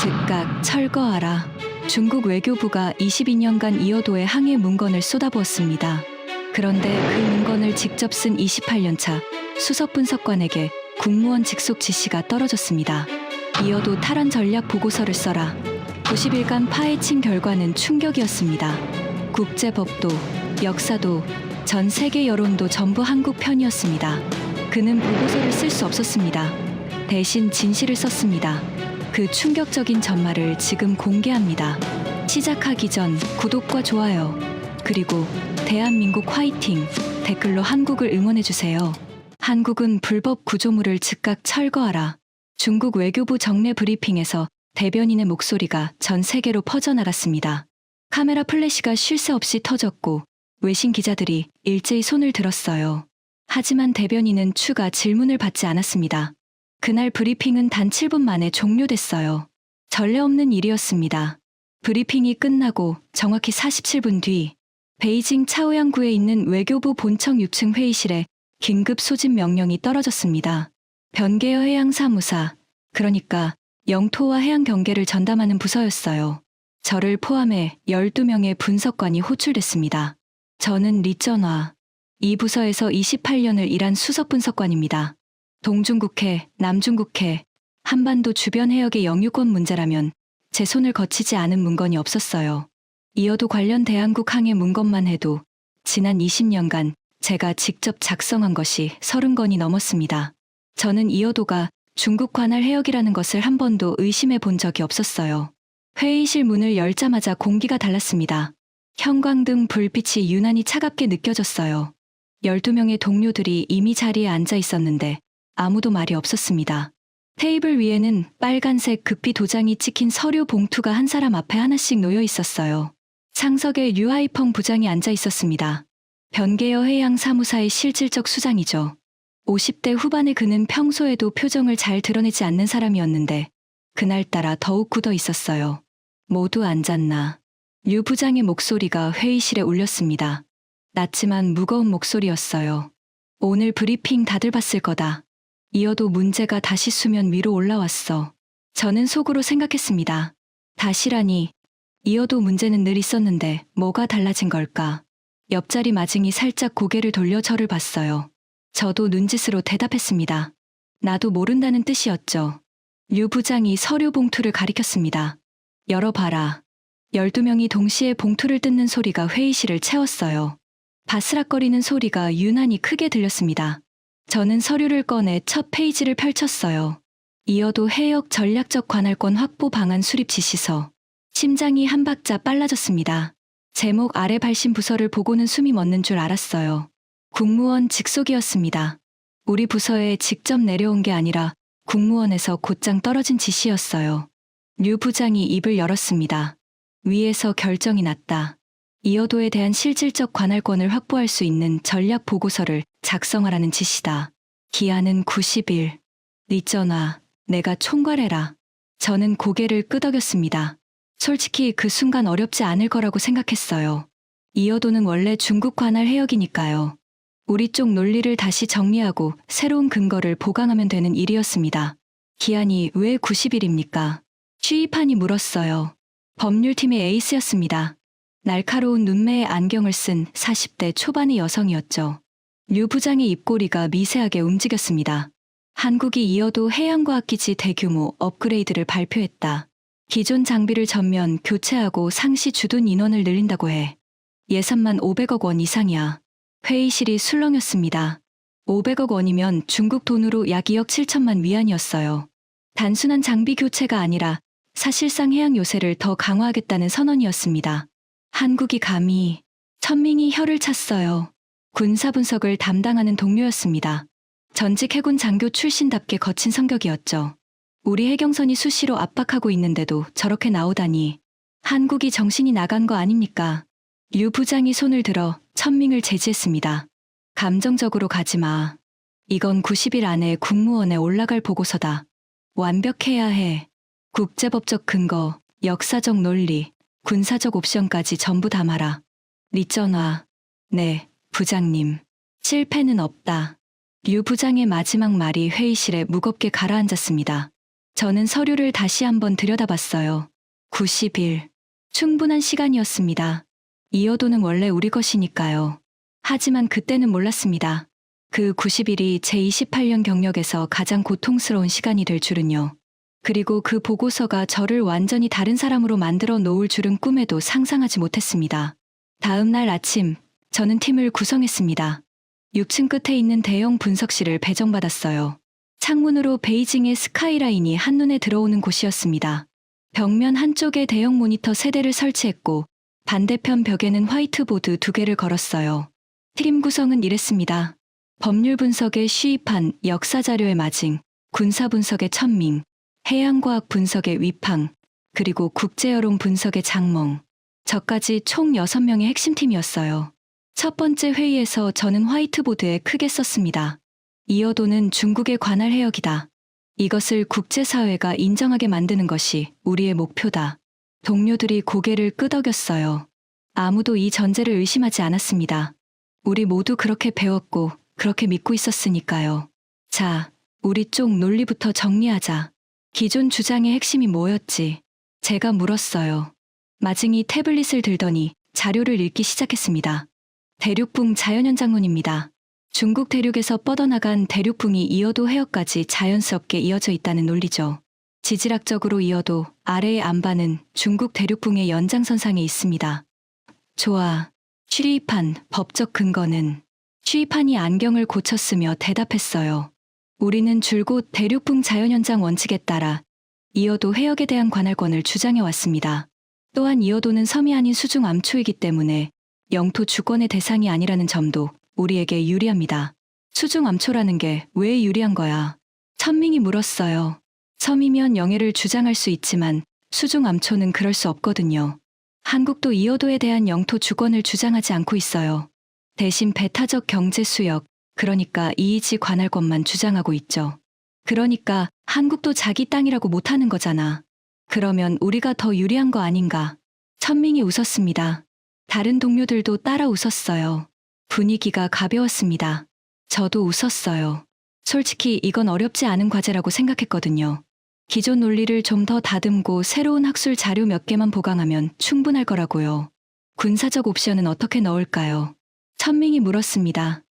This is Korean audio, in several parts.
즉각 철거하라. 중국 외교부가 22년간 이어도에 항해 문건을 쏟아부었습니다. 그런데 그 문건을 직접 쓴 28년차 수석분석관에게 국무원 직속 지시가 떨어졌습니다. 이어도 탈환 전략 보고서를 써라. 90일간 파헤친 결과는 충격이었습니다. 국제법도, 역사도, 전 세계 여론도 전부 한국 편이었습니다. 그는 보고서를 쓸 수 없었습니다. 대신 진실을 썼습니다. 그 충격적인 전말을 지금 공개합니다. 시작하기 전 구독과 좋아요, 그리고 대한민국 화이팅 댓글로 한국을 응원해주세요. 한국은 불법 구조물을 즉각 철거하라. 중국 외교부 정례 브리핑에서 대변인의 목소리가 전 세계로 퍼져나갔습니다. 카메라 플래시가 쉴 새 없이 터졌고 외신 기자들이 일제히 손을 들었어요. 하지만 대변인은 추가 질문을 받지 않았습니다. 그날 브리핑은 단 7분 만에 종료됐어요. 전례 없는 일이었습니다. 브리핑이 끝나고 정확히 47분 뒤 베이징 차오양구에 있는 외교부 본청 6층 회의실에 긴급 소집 명령이 떨어졌습니다. 변계어 해양사무사, 그러니까 영토와 해양 경계를 전담하는 부서였어요. 저를 포함해 12명의 분석관이 호출됐습니다. 저는 리전화, 이 부서에서 28년을 일한 수석분석관입니다. 동중국해, 남중국해, 한반도 주변 해역의 영유권 문제라면 제 손을 거치지 않은 문건이 없었어요. 이어도 관련 대한국 항해 문건만 해도 지난 20년간 제가 직접 작성한 것이 30건이 넘었습니다. 저는 이어도가 중국 관할 해역이라는 것을 한 번도 의심해 본 적이 없었어요. 회의실 문을 열자마자 공기가 달랐습니다. 형광등 불빛이 유난히 차갑게 느껴졌어요. 12명의 동료들이 이미 자리에 앉아 있었는데 아무도 말이 없었습니다. 테이블 위에는 빨간색 급히 도장이 찍힌 서류 봉투가 한 사람 앞에 하나씩 놓여 있었어요. 창석에 류하이펑 부장이 앉아 있었습니다. 변계어 해양사무사의 실질적 수장이죠. 50대 후반의 그는 평소에도 표정을 잘 드러내지 않는 사람이었는데 그날따라 더욱 굳어 있었어요. 모두 앉았나. 류 부장의 목소리가 회의실에 울렸습니다. 낮지만 무거운 목소리였어요. 오늘 브리핑 다들 봤을 거다. 이어도 문제가 다시 수면 위로 올라왔어. 저는 속으로 생각했습니다. 다시라니. 이어도 문제는 늘 있었는데 뭐가 달라진 걸까? 옆자리 마증이 살짝 고개를 돌려 저를 봤어요. 저도 눈짓으로 대답했습니다. 나도 모른다는 뜻이었죠. 류 부장이 서류 봉투를 가리켰습니다. 열어봐라. 12명이 동시에 봉투를 뜯는 소리가 회의실을 채웠어요. 바스락거리는 소리가 유난히 크게 들렸습니다. 저는 서류를 꺼내 첫 페이지를 펼쳤어요. 이어도 해역 전략적 관할권 확보 방안 수립 지시서. 심장이 한 박자 빨라졌습니다. 제목 아래 발신 부서를 보고는 숨이 멎는 줄 알았어요. 국무원 직속이었습니다. 우리 부서에 직접 내려온 게 아니라 국무원에서 곧장 떨어진 지시였어요. 류 부장이 입을 열었습니다. 위에서 결정이 났다. 이어도에 대한 실질적 관할권을 확보할 수 있는 전략 보고서를 작성하라는 지시다. 기한은 90일. 리전화, 내가 총괄해라. 저는 고개를 끄덕였습니다. 솔직히 그 순간 어렵지 않을 거라고 생각했어요. 이어도는 원래 중국 관할 해역이니까요. 우리 쪽 논리를 다시 정리하고 새로운 근거를 보강하면 되는 일이었습니다. 기한이 왜 90일입니까? 취입한이 물었어요. 법률팀의 에이스였습니다. 날카로운 눈매에 안경을 쓴 40대 초반의 여성이었죠. 류 부장의 입꼬리가 미세하게 움직였습니다. 한국이 이어도 해양과학기지 대규모 업그레이드를 발표했다. 기존 장비를 전면 교체하고 상시 주둔 인원을 늘린다고 해. 예산만 500억 원 이상이야. 회의실이 술렁였습니다. 500억 원이면 중국 돈으로 약 2억 7천만 위안이었어요. 단순한 장비 교체가 아니라 사실상 해양 요새를 더 강화하겠다는 선언이었습니다. 한국이 감히. 천밍이 혀를 찼어요. 군사분석을 담당하는 동료였습니다. 전직 해군 장교 출신답게 거친 성격이었죠. 우리 해경선이 수시로 압박하고 있는데도 저렇게 나오다니. 한국이 정신이 나간 거 아닙니까? 류 부장이 손을 들어 천밍을 제지했습니다. 감정적으로 가지 마. 이건 90일 안에 국무원에 올라갈 보고서다. 완벽해야 해. 국제법적 근거, 역사적 논리, 군사적 옵션까지 전부 담아라. 리전화. 네, 부장님. 실패는 없다. 류 부장의 마지막 말이 회의실에 무겁게 가라앉았습니다. 저는 서류를 다시 한번 들여다봤어요. 90일. 충분한 시간이었습니다. 이어도는 원래 우리 것이니까요. 하지만 그때는 몰랐습니다. 그 90일이 제 28년 경력에서 가장 고통스러운 시간이 될 줄은요. 그리고 그 보고서가 저를 완전히 다른 사람으로 만들어 놓을 줄은 꿈에도 상상하지 못했습니다. 다음 날 아침, 저는 팀을 구성했습니다. 6층 끝에 있는 대형 분석실을 배정받았어요. 창문으로 베이징의 스카이라인이 한눈에 들어오는 곳이었습니다. 벽면 한쪽에 대형 모니터 3대를 설치했고 반대편 벽에는 화이트보드 2개를 걸었어요. 팀 구성은 이랬습니다. 법률 분석의 쉬이판, 역사 자료의 마징, 군사 분석의 천밍, 해양과학 분석의 위팡, 그리고 국제여론 분석의 장멍. 저까지 총 6명의 핵심팀이었어요. 첫 번째 회의에서 저는 화이트보드에 크게 썼습니다. 이어도는 중국의 관할 해역이다. 이것을 국제사회가 인정하게 만드는 것이 우리의 목표다. 동료들이 고개를 끄덕였어요. 아무도 이 전제를 의심하지 않았습니다. 우리 모두 그렇게 배웠고 그렇게 믿고 있었으니까요. 자, 우리 쪽 논리부터 정리하자. 기존 주장의 핵심이 뭐였지? 제가 물었어요. 마징이 태블릿을 들더니 자료를 읽기 시작했습니다. 대륙붕 자연현 장론입니다. 중국 대륙에서 뻗어나간 대륙붕이 이어도 해역까지 자연스럽게 이어져 있다는 논리죠. 지질학적으로 이어도 아래의 안반은 중국 대륙붕의 연장선상에 있습니다. 좋아. 쉬이판, 법적 근거는? 쉬이판이 안경을 고쳤으며 대답했어요. 우리는 줄곧 대륙붕 자연현장 원칙에 따라 이어도 해역에 대한 관할권을 주장해 왔습니다. 또한 이어도는 섬이 아닌 수중 암초이기 때문에 영토 주권의 대상이 아니라는 점도 우리에게 유리합니다. 수중 암초라는 게 왜 유리한 거야? 천밍이 물었어요. 섬이면 영해를 주장할 수 있지만 수중 암초는 그럴 수 없거든요. 한국도 이어도에 대한 영토 주권을 주장하지 않고 있어요. 대신 배타적 경제 수역, 그러니까 이의지 관할권만 주장하고 있죠. 그러니까 한국도 자기 땅이라고 못하는 거잖아. 그러면 우리가 더 유리한 거 아닌가? 천밍이 웃었습니다. 다른 동료들도 따라 웃었어요. 분위기가 가벼웠습니다. 저도 웃었어요. 솔직히 이건 어렵지 않은 과제라고 생각했거든요. 기존 논리를 좀 더 다듬고 새로운 학술 자료 몇 개만 보강하면 충분할 거라고요. 군사적 옵션은 어떻게 넣을까요? 천밍이 물었습니다.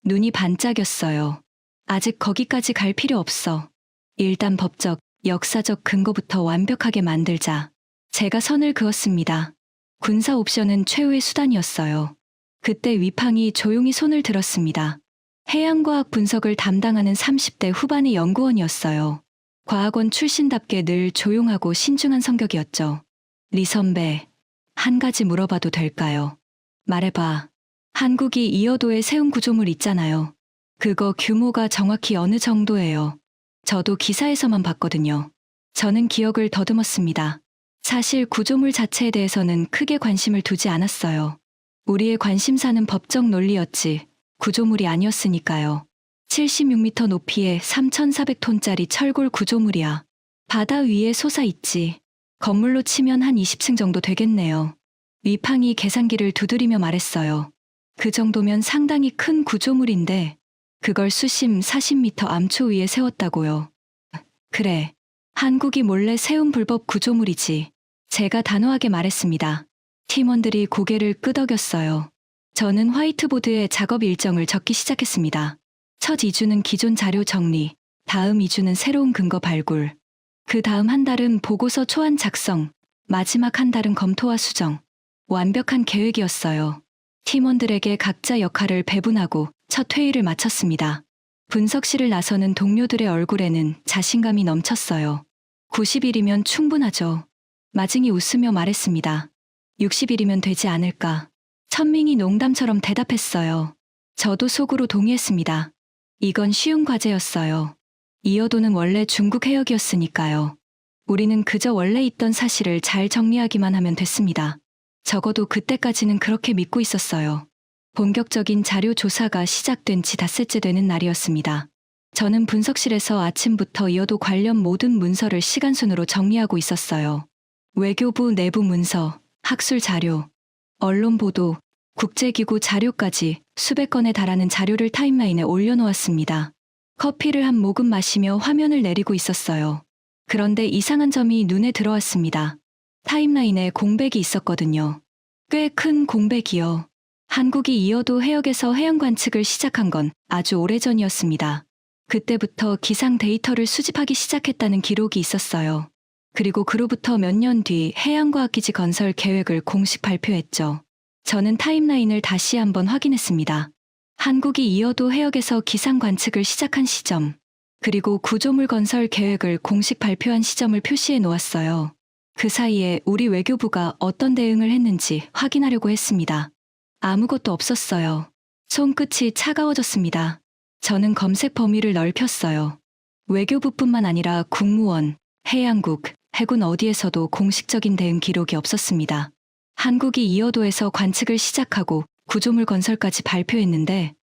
눈이 반짝였어요. 아직 거기까지 갈 필요 없어. 일단 법적, 역사적 근거부터 완벽하게 만들자. 제가 선을 그었습니다. 군사 옵션은 최후의 수단이었어요. 그때 위팡이 조용히 손을 들었습니다. 해양과학 분석을 담당하는 30대 후반의 연구원이었어요. 과학원 출신답게 늘 조용하고 신중한 성격이었죠. 리 선배, 한 가지 물어봐도 될까요? 말해봐. 한국이 이어도에 세운 구조물 있잖아요. 그거 규모가 정확히 어느 정도예요? 저도 기사에서만 봤거든요. 저는 기억을 더듬었습니다. 사실 구조물 자체에 대해서는 크게 관심을 두지 않았어요. 우리의 관심사는 법적 논리였지 구조물이 아니었으니까요. 76m 높이의 3,400톤짜리 철골 구조물이야. 바다 위에 솟아있지. 건물로 치면 한 20층 정도 되겠네요. 위팡이 계산기를 두드리며 말했어요. 그 정도면 상당히 큰 구조물인데 그걸 수심 40m 암초 위에 세웠다고요. 그래. 한국이 몰래 세운 불법 구조물이지. 제가 단호하게 말했습니다. 팀원들이 고개를 끄덕였어요. 저는 화이트보드에 작업 일정을 적기 시작했습니다. 첫 2주는 기존 자료 정리, 다음 2주는 새로운 근거 발굴. 그 다음 한 달은 보고서 초안 작성, 마지막 한 달은 검토와 수정. 완벽한 계획이었어요. 팀원들에게 각자 역할을 배분하고 첫 회의를 마쳤습니다. 분석실을 나서는 동료들의 얼굴에는 자신감이 넘쳤어요. 90일이면 충분하죠. 마징이 웃으며 말했습니다. 60일이면 되지 않을까. 천밍이 농담처럼 대답했어요. 저도 속으로 동의했습니다. 이건 쉬운 과제였어요. 이어도는 원래 중국 해역이었으니까요. 우리는 그저 원래 있던 사실을 잘 정리하기만 하면 됐습니다. 적어도 그때까지는 그렇게 믿고 있었어요. 본격적인 자료 조사가 시작된 지 닷새째 되는 날이었습니다. 저는 분석실에서 아침부터 이어도 관련 모든 문서를 시간순으로 정리하고 있었어요. 외교부 내부 문서, 학술 자료, 언론 보도, 국제기구 자료까지 수백 건에 달하는 자료를 타임라인에 올려놓았습니다. 커피를 한 모금 마시며 화면을 내리고 있었어요. 그런데 이상한 점이 눈에 들어왔습니다. 타임라인에 공백이 있었거든요. 꽤 큰 공백이요. 한국이 이어도 해역에서 해양 관측을 시작한 건 아주 오래전이었습니다. 그때부터 기상 데이터를 수집하기 시작했다는 기록이 있었어요. 그리고 그로부터 몇 년 뒤 해양과학기지 건설 계획을 공식 발표했죠. 저는 타임라인을 다시 한번 확인했습니다. 한국이 이어도 해역에서 기상 관측을 시작한 시점, 그리고 구조물 건설 계획을 공식 발표한 시점을 표시해 놓았어요. 그 사이에 우리 외교부가 어떤 대응을 했는지 확인하려고 했습니다. 아무것도 없었어요. 손끝이 차가워졌습니다. 저는 검색 범위를 넓혔어요. 외교부뿐만 아니라 국무원, 해양국, 해군 어디에서도 공식적인 대응 기록이 없었습니다. 한국이 이어도에서 관측을 시작하고 구조물 건설까지 발표했는데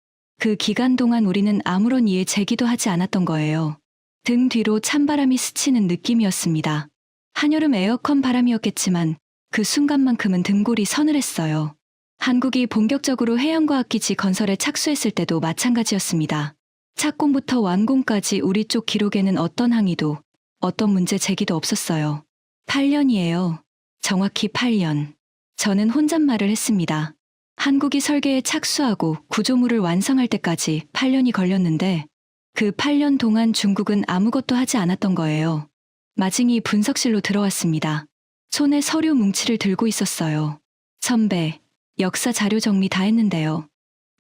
그 기간 동안 우리는 아무런 이해 제기도 하지 않았던 거예요. 등 뒤로 찬바람이 스치는 느낌이었습니다. 한여름 에어컨 바람이었겠지만 그 순간만큼은 등골이 서늘했어요. 한국이 본격적으로 해양과학기지 건설에 착수했을 때도 마찬가지였습니다. 착공부터 완공까지 우리 쪽 기록에는 어떤 항의도, 어떤 문제 제기도 없었어요. 8년이에요. 정확히 8년. 저는 혼잣말을 했습니다. 한국이 설계에 착수하고 구조물을 완성할 때까지 8년이 걸렸는데 그 8년 동안 중국은 아무것도 하지 않았던 거예요. 마징이 분석실로 들어왔습니다. 손에 서류 뭉치를 들고 있었어요. 선배, 역사 자료 정리 다 했는데요.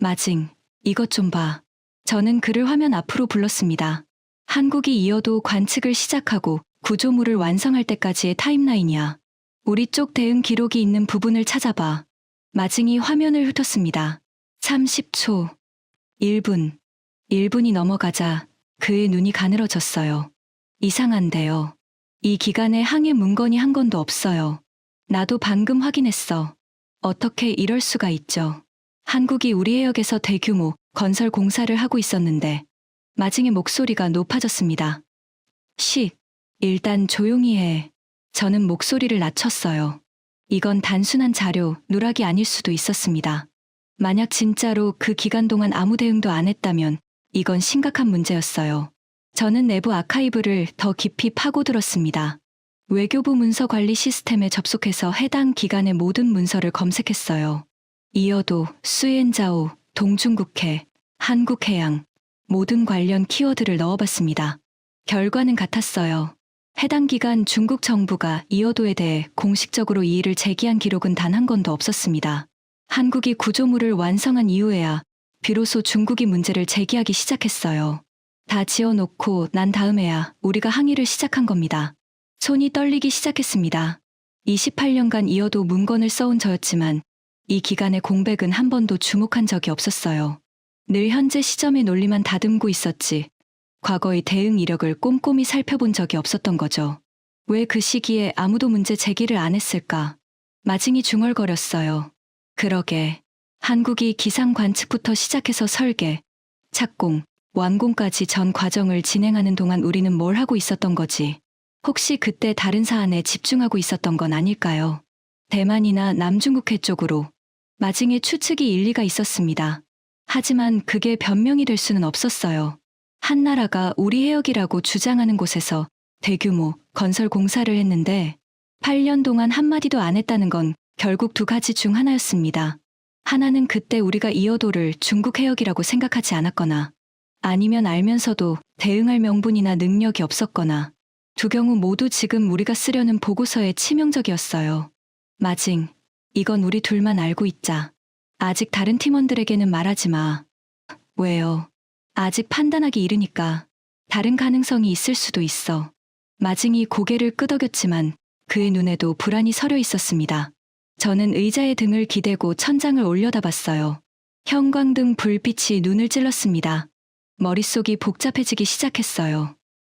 마징, 이것 좀 봐. 저는 그를 화면 앞으로 불렀습니다. 한국이 이어도 관측을 시작하고 구조물을 완성할 때까지의 타임라인이야. 우리 쪽 대응 기록이 있는 부분을 찾아봐. 마징이 화면을 훑었습니다. 30초, 1분, 1분이 넘어가자 그의 눈이 가늘어졌어요. 이상한데요. 이 기간에 항해 문건이 한 건도 없어요. 나도 방금 확인했어. 어떻게 이럴 수가 있죠. 한국이 우리 해역에서 대규모 건설 공사를 하고 있었는데 마징의 목소리가 높아졌습니다. 일단 조용히 해. 저는 목소리를 낮췄어요. 이건 단순한 자료, 누락이 아닐 수도 있었습니다. 만약 진짜로 그 기간 동안 아무 대응도 안 했다면 이건 심각한 문제였어요. 저는 내부 아카이브를 더 깊이 파고들었습니다. 외교부 문서 관리 시스템에 접속해서 해당 기간의 모든 문서를 검색했어요. 이어도, 수엔자오, 동중국해, 한국해양, 모든 관련 키워드를 넣어봤습니다. 결과는 같았어요. 해당 기간 중국 정부가 이어도에 대해 공식적으로 이의를 제기한 기록은 단 한 건도 없었습니다. 한국이 구조물을 완성한 이후에야 비로소 중국이 문제를 제기하기 시작했어요. 다 지어놓고 난 다음에야 우리가 항의를 시작한 겁니다. 손이 떨리기 시작했습니다. 28년간 이어도 문건을 써온 저였지만 이 기간의 공백은 한 번도 주목한 적이 없었어요. 늘 현재 시점의 논리만 다듬고 있었지 과거의 대응 이력을 꼼꼼히 살펴본 적이 없었던 거죠. 왜 그 시기에 아무도 문제 제기를 안 했을까? 마징이 중얼거렸어요. 그러게. 한국이 기상 관측부터 시작해서 설계, 착공, 완공까지 전 과정을 진행하는 동안 우리는 뭘 하고 있었던 거지? 혹시 그때 다른 사안에 집중하고 있었던 건 아닐까요? 대만이나 남중국해 쪽으로. 마징의 추측이 일리가 있었습니다. 하지만 그게 변명이 될 수는 없었어요. 한 나라가 우리 해역이라고 주장하는 곳에서 대규모 건설 공사를 했는데 8년 동안 한마디도 안 했다는 건 결국 두 가지 중 하나였습니다. 하나는 그때 우리가 이어도를 중국 해역이라고 생각하지 않았거나 아니면 알면서도 대응할 명분이나 능력이 없었거나 두 경우 모두 지금 우리가 쓰려는 보고서에 치명적이었어요. 마징, 이건 우리 둘만 알고 있자. 아직 다른 팀원들에게는 말하지 마. 왜요? 아직 판단하기 이르니까. 다른 가능성이 있을 수도 있어. 마징이 고개를 끄덕였지만 그의 눈에도 불안이 서려 있었습니다. 저는 의자에 등을 기대고 천장을 올려다봤어요. 형광등 불빛이 눈을 찔렀습니다. 머릿속이 복잡해지기 시작했어요.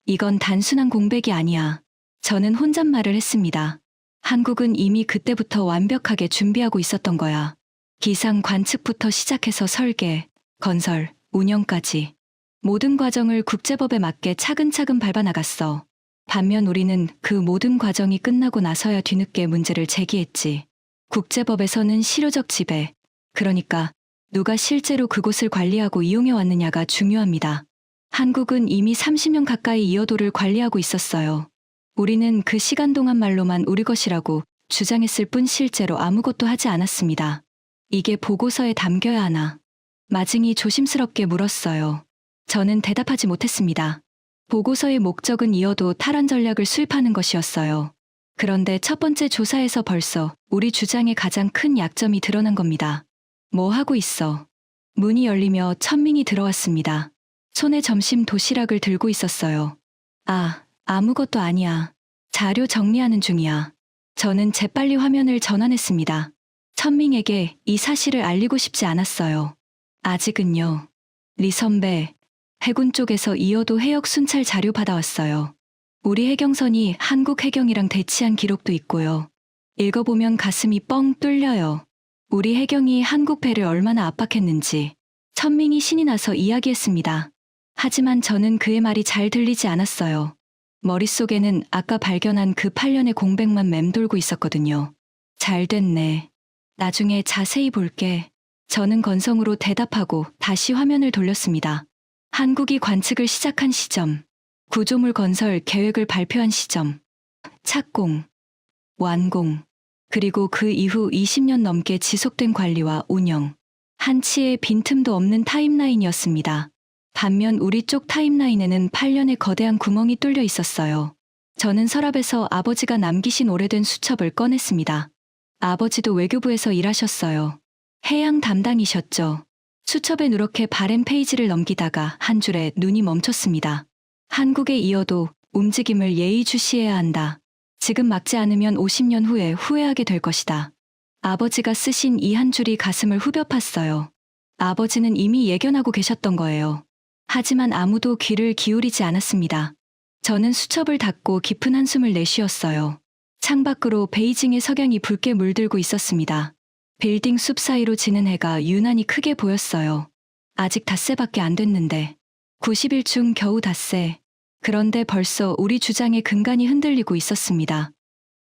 이건 단순한 공백이 아니야. 저는 혼잣말을 했습니다. 한국은 이미 그때부터 완벽하게 준비하고 있었던 거야. 기상 관측부터 시작해서 설계, 건설, 운영까지. 모든 과정을 국제법에 맞게 차근차근 밟아나갔어. 반면 우리는 그 모든 과정이 끝나고 나서야 뒤늦게 문제를 제기했지. 국제법에서는 실효적 지배, 그러니까 누가 실제로 그곳을 관리하고 이용해 왔느냐가 중요합니다. 한국은 이미 30년 가까이 이어도를 관리하고 있었어요. 우리는 그 시간 동안 말로만 우리 것이라고 주장했을 뿐 실제로 아무것도 하지 않았습니다. 이게 보고서에 담겨야 하나? 마증이 조심스럽게 물었어요. 저는 대답하지 못했습니다. 보고서의 목적은 이어도 탈환 전략을 수입하는 것이었어요. 그런데 첫 번째 조사에서 벌써 우리 주장의 가장 큰 약점이 드러난 겁니다. 뭐 하고 있어? 문이 열리며 천민이 들어왔습니다. 손에 점심 도시락을 들고 있었어요. 아무것도 아니야. 자료 정리하는 중이야. 저는 재빨리 화면을 전환했습니다. 천민에게 이 사실을 알리고 싶지 않았어요. 아직은요. 리 선배, 해군 쪽에서 이어도 해역 순찰 자료 받아왔어요. 우리 해경선이 한국 해경이랑 대치한 기록도 있고요. 읽어보면 가슴이 뻥 뚫려요. 우리 해경이 한국 배를 얼마나 압박했는지 천민이 신이 나서 이야기했습니다. 하지만 저는 그의 말이 잘 들리지 않았어요. 머릿속에는 아까 발견한 그 8년의 공백만 맴돌고 있었거든요. 잘 됐네. 나중에 자세히 볼게. 저는 건성으로 대답하고 다시 화면을 돌렸습니다. 한국이 관측을 시작한 시점, 구조물 건설 계획을 발표한 시점, 착공, 완공, 그리고 그 이후 20년 넘게 지속된 관리와 운영, 한치의 빈틈도 없는 타임라인이었습니다. 반면 우리 쪽 타임라인에는 8년의 거대한 구멍이 뚫려 있었어요. 저는 서랍에서 아버지가 남기신 오래된 수첩을 꺼냈습니다. 아버지도 외교부에서 일하셨어요. 해양 담당이셨죠. 수첩에 누렇게 바랜 페이지를 넘기다가 한 줄에 눈이 멈췄습니다. 한국에 이어도 움직임을 예의주시해야 한다. 지금 막지 않으면 50년 후에 후회하게 될 것이다. 아버지가 쓰신 이 한 줄이 가슴을 후벼 팠어요. 아버지는 이미 예견하고 계셨던 거예요. 하지만 아무도 귀를 기울이지 않았습니다. 저는 수첩을 닫고 깊은 한숨을 내쉬었어요. 창밖으로 베이징의 석양이 붉게 물들고 있었습니다. 빌딩 숲 사이로 지는 해가 유난히 크게 보였어요. 아직 닷새밖에 안 됐는데 90일 중 겨우 닷새. 그런데 벌써 우리 주장의 근간이 흔들리고 있었습니다.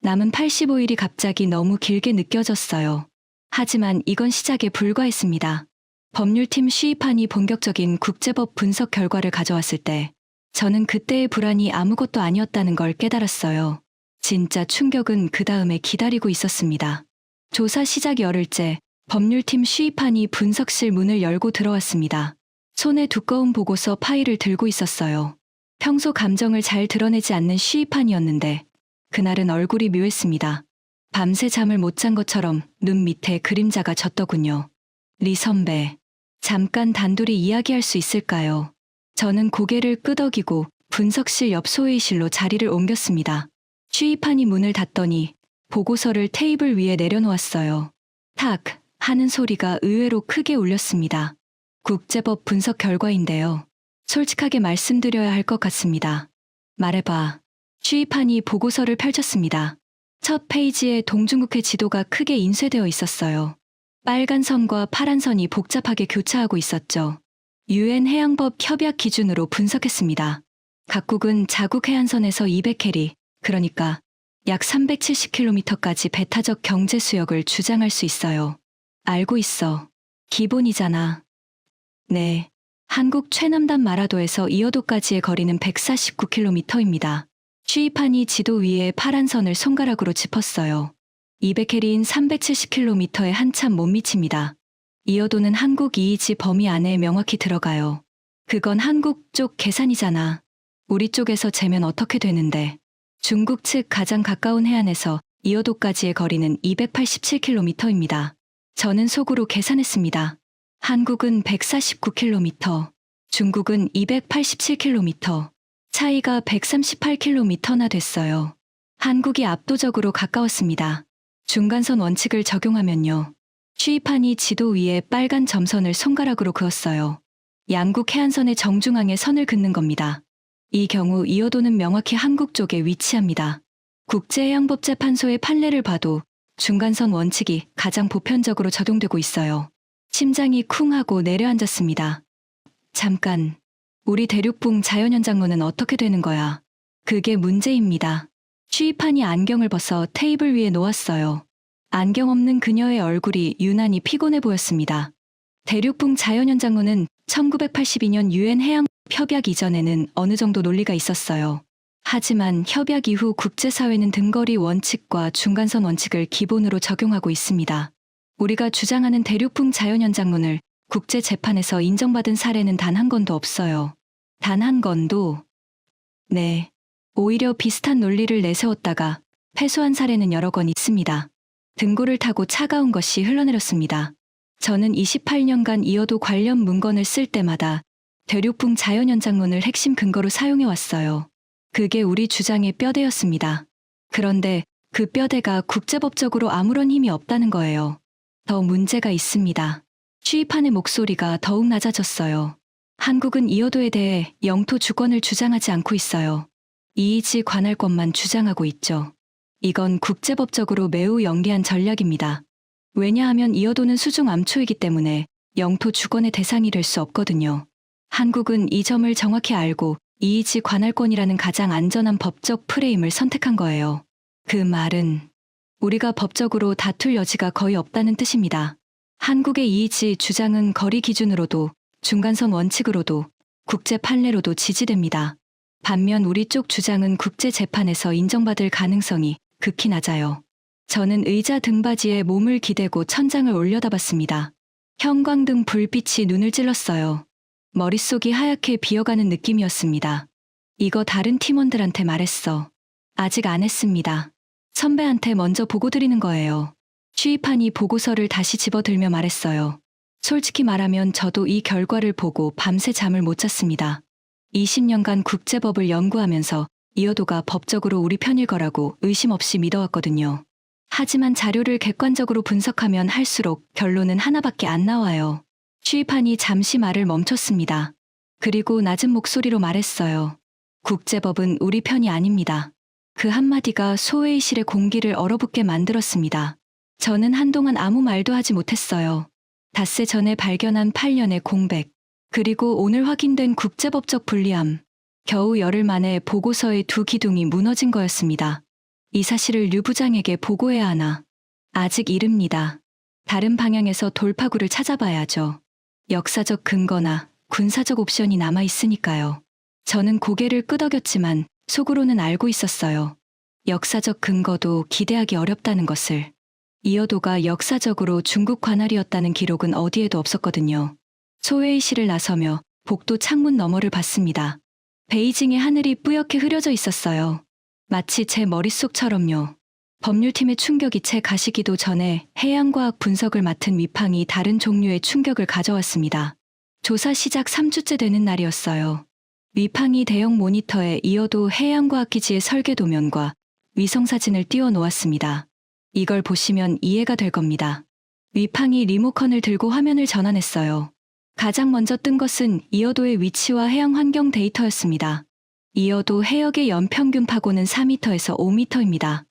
남은 85일이 갑자기 너무 길게 느껴졌어요. 하지만 이건 시작에 불과했습니다. 법률팀 시의판이 본격적인 국제법 분석 결과를 가져왔을 때 저는 그때의 불안이 아무것도 아니었다는 걸 깨달았어요. 진짜 충격은 그 다음에 기다리고 있었습니다. 조사 시작 열흘째 법률팀 시의판이 분석실 문을 열고 들어왔습니다. 손에 두꺼운 보고서 파일을 들고 있었어요. 평소 감정을 잘 드러내지 않는 시의판이었는데 그날은 얼굴이 묘했습니다. 밤새 잠을 못 잔 것처럼 눈 밑에 그림자가 졌더군요. 리 선배, 잠깐 단둘이 이야기할 수 있을까요? 저는 고개를 끄덕이고 분석실 옆 소회의실로 자리를 옮겼습니다. 시의판이 문을 닫더니 보고서를 테이블 위에 내려놓았어요. 탁 하는 소리가 의외로 크게 울렸습니다. 국제법 분석 결과인데요. 솔직하게 말씀드려야 할 것 같습니다. 말해봐. 시의판이 보고서를 펼쳤습니다. 첫 페이지에 동중국해 지도가 크게 인쇄되어 있었어요. 빨간 선과 파란 선이 복잡하게 교차하고 있었죠. UN 해양법 협약 기준으로 분석했습니다. 각국은 자국 해안선에서 200캐리, 그러니까 약 370km까지 배타적 경제 수역을 주장할 수 있어요. 알고 있어. 기본이잖아. 네. 한국 최남단 마라도에서 이어도까지의 거리는 149km입니다. 시의판이 지도 위에 파란 선을 손가락으로 짚었어요. 200캐리인 370km에 한참 못 미칩니다. 이어도는 한국 이이지 범위 안에 명확히 들어가요. 그건 한국 쪽 계산이잖아. 우리 쪽에서 재면 어떻게 되는데. 중국 측 가장 가까운 해안에서 이어도까지의 거리는 287km입니다. 저는 속으로 계산했습니다. 한국은 149km, 중국은 287km, 차이가 138km나 됐어요. 한국이 압도적으로 가까웠습니다. 중간선 원칙을 적용하면요. 시의판이 지도 위에 빨간 점선을 손가락으로 그었어요. 양국 해안선의 정중앙에 선을 긋는 겁니다. 이 경우 이어도는 명확히 한국 쪽에 위치합니다. 국제해양법재판소의 판례를 봐도 중간선 원칙이 가장 보편적으로 적용되고 있어요. 심장이 쿵 하고 내려앉았습니다. 잠깐, 우리 대륙붕 자연현 장로는 어떻게 되는 거야? 그게 문제입니다. 시의판이 안경을 벗어 테이블 위에 놓았어요. 안경 없는 그녀의 얼굴이 유난히 피곤해 보였습니다. 대륙붕 자연현 장로는 1982년 UN 해양 협약 이전에는 어느 정도 논리가 있었어요. 하지만 협약 이후 국제사회는 등거리 원칙과 중간선 원칙을 기본으로 적용하고 있습니다. 우리가 주장하는 대륙풍 자연현장론을 국제재판에서 인정받은 사례는 단 한 건도 없어요. 단 한 건도. 네. 오히려 비슷한 논리를 내세웠다가 패소한 사례는 여러 건 있습니다. 등고를 타고 차가운 것이 흘러내렸습니다. 저는 28년간 이어도 관련 문건을 쓸 때마다 대륙풍 자연현장론을 핵심 근거로 사용해왔어요. 그게 우리 주장의 뼈대였습니다. 그런데 그 뼈대가 국제법적으로 아무런 힘이 없다는 거예요. 더 문제가 있습니다. 취입한의 목소리가 더욱 낮아졌어요. 한국은 이어도에 대해 영토 주권을 주장하지 않고 있어요. 이의지 관할권만 주장하고 있죠. 이건 국제법적으로 매우 영리한 전략입니다. 왜냐하면 이어도는 수중 암초이기 때문에 영토 주권의 대상이 될 수 없거든요. 한국은 이 점을 정확히 알고 이의지 관할권이라는 가장 안전한 법적 프레임을 선택한 거예요. 그 말은 우리가 법적으로 다툴 여지가 거의 없다는 뜻입니다. 한국의 이의지 주장은 거리 기준으로도 중간선 원칙으로도 국제 판례로도 지지됩니다. 반면 우리 쪽 주장은 국제재판에서 인정받을 가능성이 극히 낮아요. 저는 의자 등받이에 몸을 기대고 천장을 올려다봤습니다. 형광등 불빛이 눈을 찔렀어요. 머릿속이 하얗게 비어가는 느낌이었습니다. 이거 다른 팀원들한테 말했어. 아직 안 했습니다. 선배한테 먼저 보고 드리는 거예요. 취입한이 보고서를 다시 집어들며 말했어요. 솔직히 말하면 저도 이 결과를 보고 밤새 잠을 못 잤습니다. 20년간 국제법을 연구하면서 이어도가 법적으로 우리 편일 거라고 의심 없이 믿어왔거든요. 하지만 자료를 객관적으로 분석하면 할수록 결론은 하나밖에 안 나와요. 취입한이 잠시 말을 멈췄습니다. 그리고 낮은 목소리로 말했어요. 국제법은 우리 편이 아닙니다. 그 한마디가 소회의실의 공기를 얼어붙게 만들었습니다. 저는 한동안 아무 말도 하지 못했어요. 닷새 전에 발견한 8년의 공백, 그리고 오늘 확인된 국제법적 불리함, 겨우 열흘 만에 보고서의 두 기둥이 무너진 거였습니다. 이 사실을 류 부장에게 보고해야 하나? 아직 이릅니다. 다른 방향에서 돌파구를 찾아봐야죠. 역사적 근거나 군사적 옵션이 남아 있으니까요. 저는 고개를 끄덕였지만 속으로는 알고 있었어요. 역사적 근거도 기대하기 어렵다는 것을. 이어도가 역사적으로 중국 관할이었다는 기록은 어디에도 없었거든요. 소회의실을 나서며 복도 창문 너머를 봤습니다. 베이징의 하늘이 뿌옇게 흐려져 있었어요. 마치 제 머릿속처럼요. 법률팀의 충격이 채 가시기도 전에 해양과학 분석을 맡은 위팡이 다른 종류의 충격을 가져왔습니다. 조사 시작 3주째 되는 날이었어요. 위팡이 대형 모니터에 이어도 해양과학기지의 설계 도면과 위성사진을 띄워 놓았습니다. 이걸 보시면 이해가 될 겁니다. 위팡이 리모컨을 들고 화면을 전환했어요. 가장 먼저 뜬 것은 이어도의 위치와 해양 환경 데이터였습니다. 이어도 해역의 연평균 파고는 4m에서 5m입니다.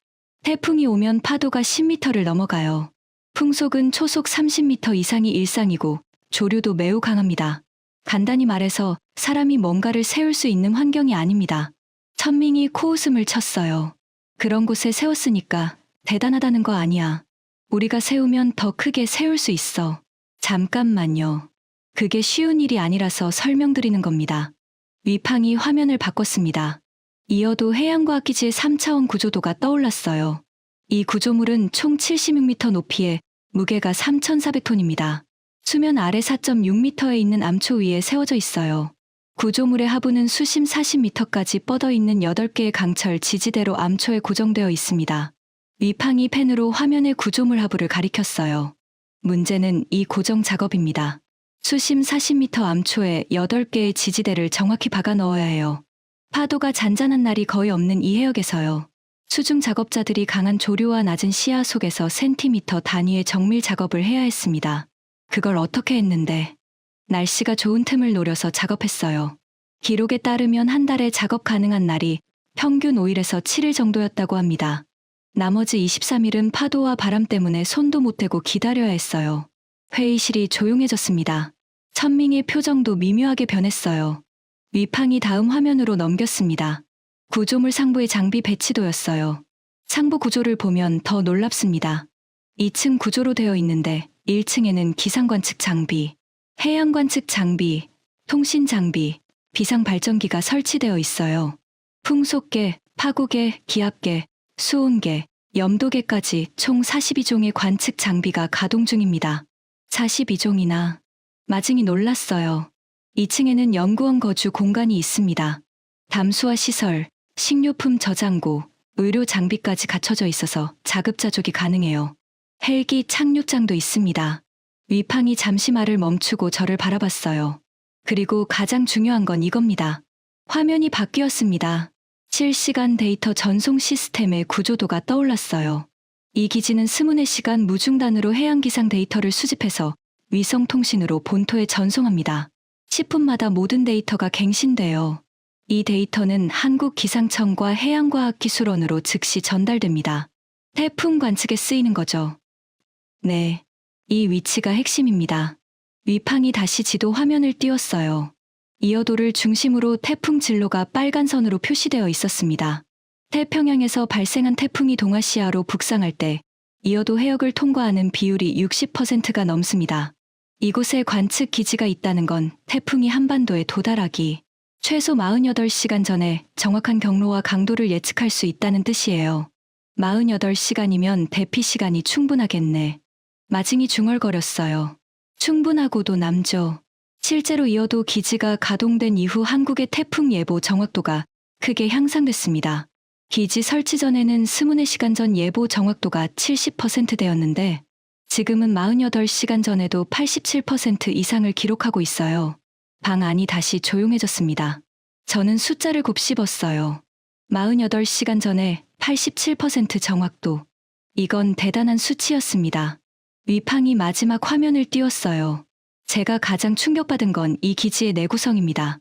태풍이 오면 파도가 10m를 넘어가요. 풍속은 초속 30m 이상이 일상이고 조류도 매우 강합니다. 간단히 말해서 사람이 뭔가를 세울 수 있는 환경이 아닙니다. 천밍이 코웃음을 쳤어요. 그런 곳에 세웠으니까 대단하다는 거 아니야. 우리가 세우면 더 크게 세울 수 있어. 잠깐만요. 그게 쉬운 일이 아니라서 설명드리는 겁니다. 위팡이 화면을 바꿨습니다. 이어도 해양과학기지의 3차원 구조도가 떠올랐어요. 이 구조물은 총 76m 높이에 무게가 3,400톤입니다. 수면 아래 4.6m에 있는 암초 위에 세워져 있어요. 구조물의 하부는 수심 40m까지 뻗어 있는 8개의 강철 지지대로 암초에 고정되어 있습니다. 위팡이 펜으로 화면의 구조물 하부를 가리켰어요. 문제는 이 고정 작업입니다. 수심 40m 암초에 8개의 지지대를 정확히 박아 넣어야 해요. 파도가 잔잔한 날이 거의 없는 이 해역에서요. 수중 작업자들이 강한 조류와 낮은 시야 속에서 센티미터 단위의 정밀 작업을 해야 했습니다. 그걸 어떻게 했는데? 날씨가 좋은 틈을 노려서 작업했어요. 기록에 따르면 한 달에 작업 가능한 날이 평균 5일에서 7일 정도였다고 합니다. 나머지 23일은 파도와 바람 때문에 손도 못 대고 기다려야 했어요. 회의실이 조용해졌습니다. 천밍의 표정도 미묘하게 변했어요. 위팡이 다음 화면으로 넘겼습니다. 구조물 상부의 장비 배치도였어요. 상부 구조를 보면 더 놀랍습니다. 2층 구조로 되어 있는데 1층에는 기상관측 장비, 해양관측 장비, 통신 장비, 비상발전기가 설치되어 있어요. 풍속계, 파고계, 기압계, 수온계, 염도계까지 총 42종의 관측 장비가 가동 중입니다. 42종이나. 마증이 놀랐어요. 2층에는 연구원 거주 공간이 있습니다. 담수화 시설, 식료품 저장고, 의료 장비까지 갖춰져 있어서 자급자족이 가능해요. 헬기 착륙장도 있습니다. 위팡이 잠시 말을 멈추고 저를 바라봤어요. 그리고 가장 중요한 건 이겁니다. 화면이 바뀌었습니다. 실시간 데이터 전송 시스템의 구조도가 떠올랐어요. 이 기지는 24시간 무중단으로 해양기상 데이터를 수집해서 위성통신으로 본토에 전송합니다. 10분마다 모든 데이터가 갱신돼요. 이 데이터는 한국기상청과 해양과학기술원으로 즉시 전달됩니다. 태풍 관측에 쓰이는 거죠. 네, 이 위치가 핵심입니다. 위팡이 다시 지도 화면을 띄웠어요. 이어도를 중심으로 태풍 진로가 빨간 선으로 표시되어 있었습니다. 태평양에서 발생한 태풍이 동아시아로 북상할 때 이어도 해역을 통과하는 비율이 60%가 넘습니다. 이곳에 관측 기지가 있다는 건 태풍이 한반도에 도달하기 최소 48시간 전에 정확한 경로와 강도를 예측할 수 있다는 뜻이에요. 48시간이면 대피 시간이 충분하겠네. 마증이 중얼거렸어요. 충분하고도 남죠. 실제로 이어도 기지가 가동된 이후 한국의 태풍 예보 정확도가 크게 향상됐습니다. 기지 설치 전에는 24시간 전 예보 정확도가 70%대였는데 지금은 48시간 전에도 87% 이상을 기록하고 있어요. 방 안이 다시 조용해졌습니다. 저는 숫자를 곱씹었어요. 48시간 전에 87% 정확도. 이건 대단한 수치였습니다. 위팡이 마지막 화면을 띄웠어요. 제가 가장 충격받은 건 이 기지의 내구성입니다.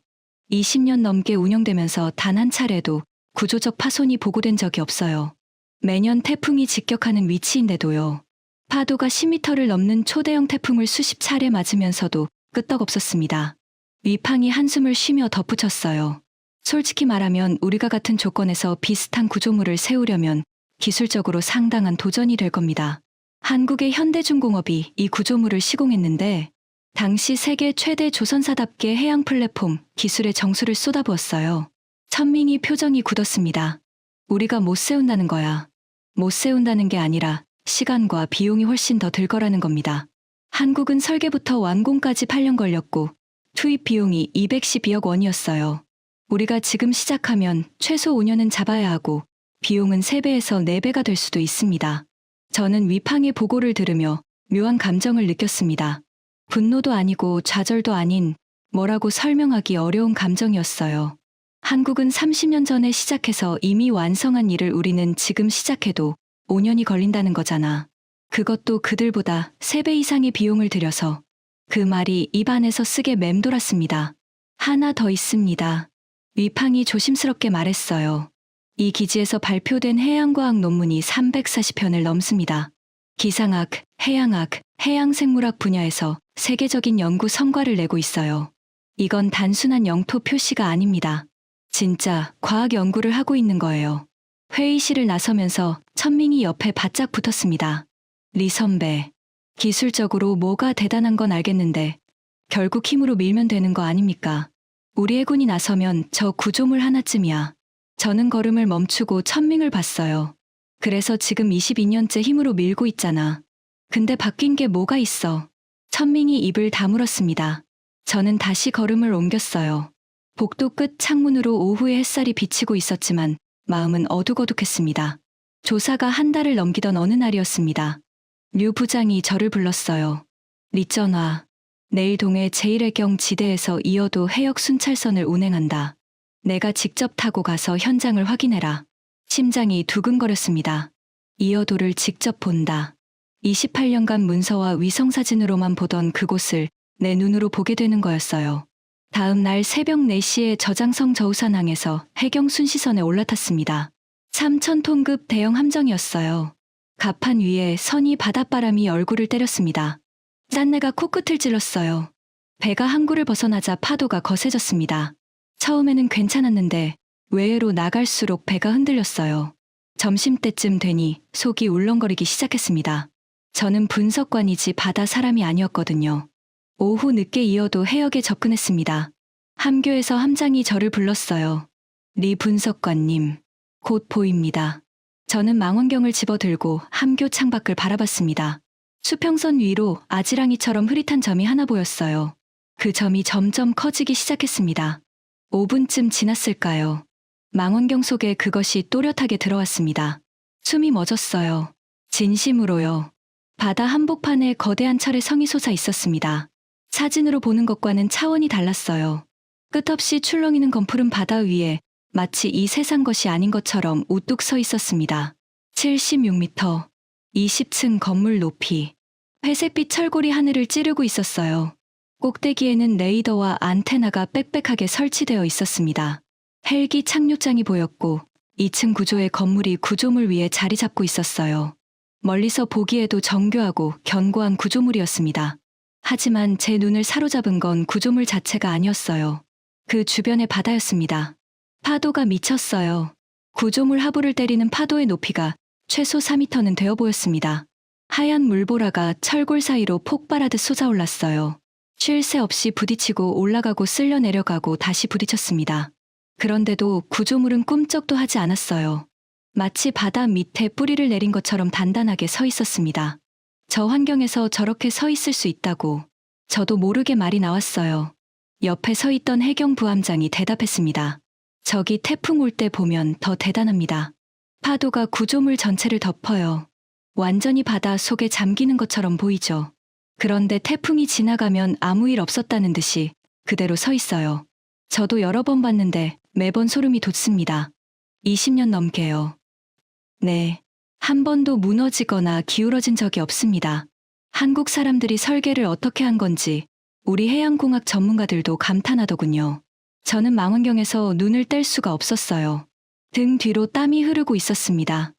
20년 넘게 운영되면서 단 한 차례도 구조적 파손이 보고된 적이 없어요. 매년 태풍이 직격하는 위치인데도요. 파도가 10m를 넘는 초대형 태풍을 수십 차례 맞으면서도 끄떡없었습니다. 위팡이 한숨을 쉬며 덧붙였어요. 솔직히 말하면 우리가 같은 조건에서 비슷한 구조물을 세우려면 기술적으로 상당한 도전이 될 겁니다. 한국의 현대중공업이 이 구조물을 시공했는데 당시 세계 최대 조선사답게 해양 플랫폼 기술의 정수를 쏟아부었어요. 천민이 표정이 굳었습니다. 우리가 못 세운다는 거야. 못 세운다는 게 아니라 시간과 비용이 훨씬 더 들 거라는 겁니다. 한국은 설계부터 완공까지 8년 걸렸고 투입 비용이 212억 원이었어요. 우리가 지금 시작하면 최소 5년은 잡아야 하고 비용은 3배에서 4배가 될 수도 있습니다. 저는 위팡의 보고를 들으며 묘한 감정을 느꼈습니다. 분노도 아니고 좌절도 아닌 뭐라고 설명하기 어려운 감정이었어요. 한국은 30년 전에 시작해서 이미 완성한 일을 우리는 지금 시작해도 5년이 걸린다는 거잖아. 그것도 그들보다 3배 이상의 비용을 들여서. 그 말이 입안에서 쓰게 맴돌았습니다. 하나 더 있습니다. 위팡이 조심스럽게 말했어요. 이 기지에서 발표된 해양과학 논문이 340편을 넘습니다. 기상학, 해양학, 해양생물학 분야에서 세계적인 연구 성과를 내고 있어요. 이건 단순한 영토 표시가 아닙니다. 진짜 과학 연구를 하고 있는 거예요. 회의실을 나서면서 천민이 옆에 바짝 붙었습니다. 리 선배, 기술적으로 뭐가 대단한 건 알겠는데 결국 힘으로 밀면 되는 거 아닙니까? 우리 해군이 나서면 저 구조물 하나쯤이야. 저는 걸음을 멈추고 천밍을 봤어요. 그래서 지금 22년째 힘으로 밀고 있잖아. 근데 바뀐 게 뭐가 있어? 천밍이 입을 다물었습니다. 저는 다시 걸음을 옮겼어요. 복도 끝 창문으로 오후의 햇살이 비치고 있었지만 마음은 어둑어둑했습니다. 조사가 한 달을 넘기던 어느 날이었습니다. 류 부장이 저를 불렀어요. 리전화, 내일 동해 제1해경 지대에서 이어도 해역 순찰선을 운행한다. 내가 직접 타고 가서 현장을 확인해라. 심장이 두근거렸습니다. 이어도를 직접 본다. 28년간 문서와 위성사진으로만 보던 그곳을 내 눈으로 보게 되는 거였어요. 다음 날 새벽 4시에 저장성 저우산항에서 해경 순시선에 올라탔습니다. 3,000톤급 대형 함정이었어요. 갑판 위에 선이 바닷바람이 얼굴을 때렸습니다. 짠내가 코끝을 찔렀어요. 배가 항구를 벗어나자 파도가 거세졌습니다. 처음에는 괜찮았는데 외해로 나갈수록 배가 흔들렸어요. 점심때쯤 되니 속이 울렁거리기 시작했습니다. 저는 분석관이지 바다 사람이 아니었거든요. 오후 늦게 이어도 해역에 접근했습니다. 함교에서 함장이 저를 불렀어요. 리 분석관님, 곧 보입니다. 저는 망원경을 집어들고 함교 창밖을 바라봤습니다. 수평선 위로 아지랑이처럼 흐릿한 점이 하나 보였어요. 그 점이 점점 커지기 시작했습니다. 5분쯤 지났을까요? 망원경 속에 그것이 또렷하게 들어왔습니다. 숨이 멎었어요. 진심으로요. 바다 한복판에 거대한 철의 성이 솟아 있었습니다. 사진으로 보는 것과는 차원이 달랐어요. 끝없이 출렁이는 검푸른 바다 위에 마치 이 세상 것이 아닌 것처럼 우뚝 서 있었습니다. 76m, 20층 건물 높이. 회색빛 철골이 하늘을 찌르고 있었어요. 꼭대기에는 레이더와 안테나가 빽빽하게 설치되어 있었습니다. 헬기 착륙장이 보였고 2층 구조의 건물이 구조물 위에 자리 잡고 있었어요. 멀리서 보기에도 정교하고 견고한 구조물이었습니다. 하지만 제 눈을 사로잡은 건 구조물 자체가 아니었어요. 그 주변의 바다였습니다. 파도가 미쳤어요. 구조물 하부를 때리는 파도의 높이가 최소 4m는 되어 보였습니다. 하얀 물보라가 철골 사이로 폭발하듯 솟아올랐어요. 쉴 새 없이 부딪히고 올라가고 쓸려 내려가고 다시 부딪혔습니다. 그런데도 구조물은 꿈쩍도 하지 않았어요. 마치 바다 밑에 뿌리를 내린 것처럼 단단하게 서 있었습니다. 저 환경에서 저렇게 서 있을 수 있다고 저도 모르게 말이 나왔어요. 옆에 서 있던 해경부함장이 대답했습니다. 저기 태풍 올 때 보면 더 대단합니다. 파도가 구조물 전체를 덮어요. 완전히 바다 속에 잠기는 것처럼 보이죠. 그런데 태풍이 지나가면 아무 일 없었다는 듯이 그대로 서 있어요. 저도 여러 번 봤는데 매번 소름이 돋습니다. 20년 넘게요. 네. 한 번도 무너지거나 기울어진 적이 없습니다. 한국 사람들이 설계를 어떻게 한 건지 우리 해양공학 전문가들도 감탄하더군요. 저는 망원경에서 눈을 뗄 수가 없었어요. 등 뒤로 땀이 흐르고 있었습니다.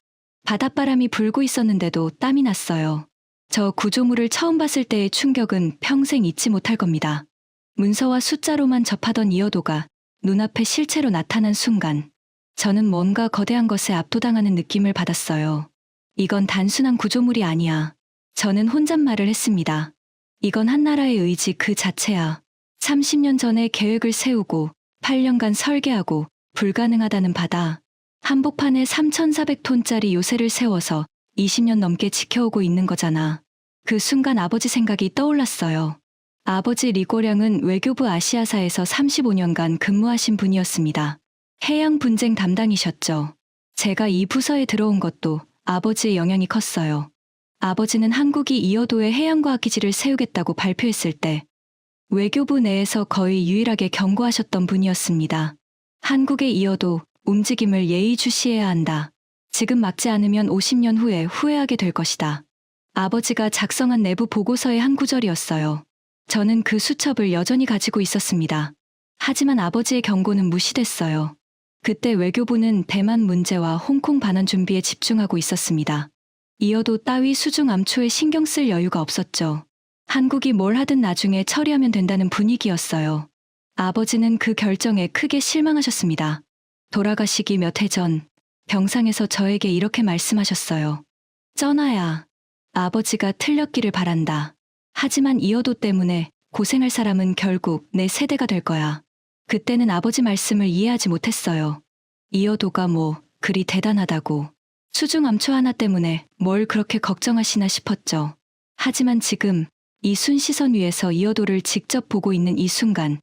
바닷바람이 불고 있었는데도 땀이 났어요. 저 구조물을 처음 봤을 때의 충격은 평생 잊지 못할 겁니다. 문서와 숫자로만 접하던 이어도가 눈앞에 실체로 나타난 순간 저는 뭔가 거대한 것에 압도당하는 느낌을 받았어요. 이건 단순한 구조물이 아니야. 저는 혼잣말을 했습니다. 이건 한 나라의 의지 그 자체야. 30년 전에 계획을 세우고 8년간 설계하고 불가능하다는 바다. 한복판에 3,400톤짜리 요새를 세워서 20년 넘게 지켜오고 있는 거잖아. 그 순간 아버지 생각이 떠올랐어요. 아버지 리고량은 외교부 아시아사에서 35년간 근무하신 분이었습니다. 해양 분쟁 담당이셨죠. 제가 이 부서에 들어온 것도 아버지의 영향이 컸어요. 아버지는 한국이 이어도에 해양과학기지를 세우겠다고 발표했을 때 외교부 내에서 거의 유일하게 경고하셨던 분이었습니다. 한국의 이어도 움직임을 예의주시해야 한다. 지금 막지 않으면 50년 후에 후회하게 될 것이다. 아버지가 작성한 내부 보고서의 한 구절이었어요. 저는 그 수첩을 여전히 가지고 있었습니다. 하지만 아버지의 경고는 무시됐어요. 그때 외교부는 대만 문제와 홍콩 반환 준비에 집중하고 있었습니다. 이어도 따위 수중 암초에 신경 쓸 여유가 없었죠. 한국이 뭘 하든 나중에 처리하면 된다는 분위기였어요. 아버지는 그 결정에 크게 실망하셨습니다. 돌아가시기 몇 해 전 병상에서 저에게 이렇게 말씀하셨어요. 쩌나야, 아버지가 틀렸기를 바란다. 하지만 이어도 때문에 고생할 사람은 결국 내 세대가 될 거야. 그때는 아버지 말씀을 이해하지 못했어요. 이어도가 뭐 그리 대단하다고. 수중 암초 하나 때문에 뭘 그렇게 걱정하시나 싶었죠. 하지만 지금 이 순시선 위에서 이어도를 직접 보고 있는 이 순간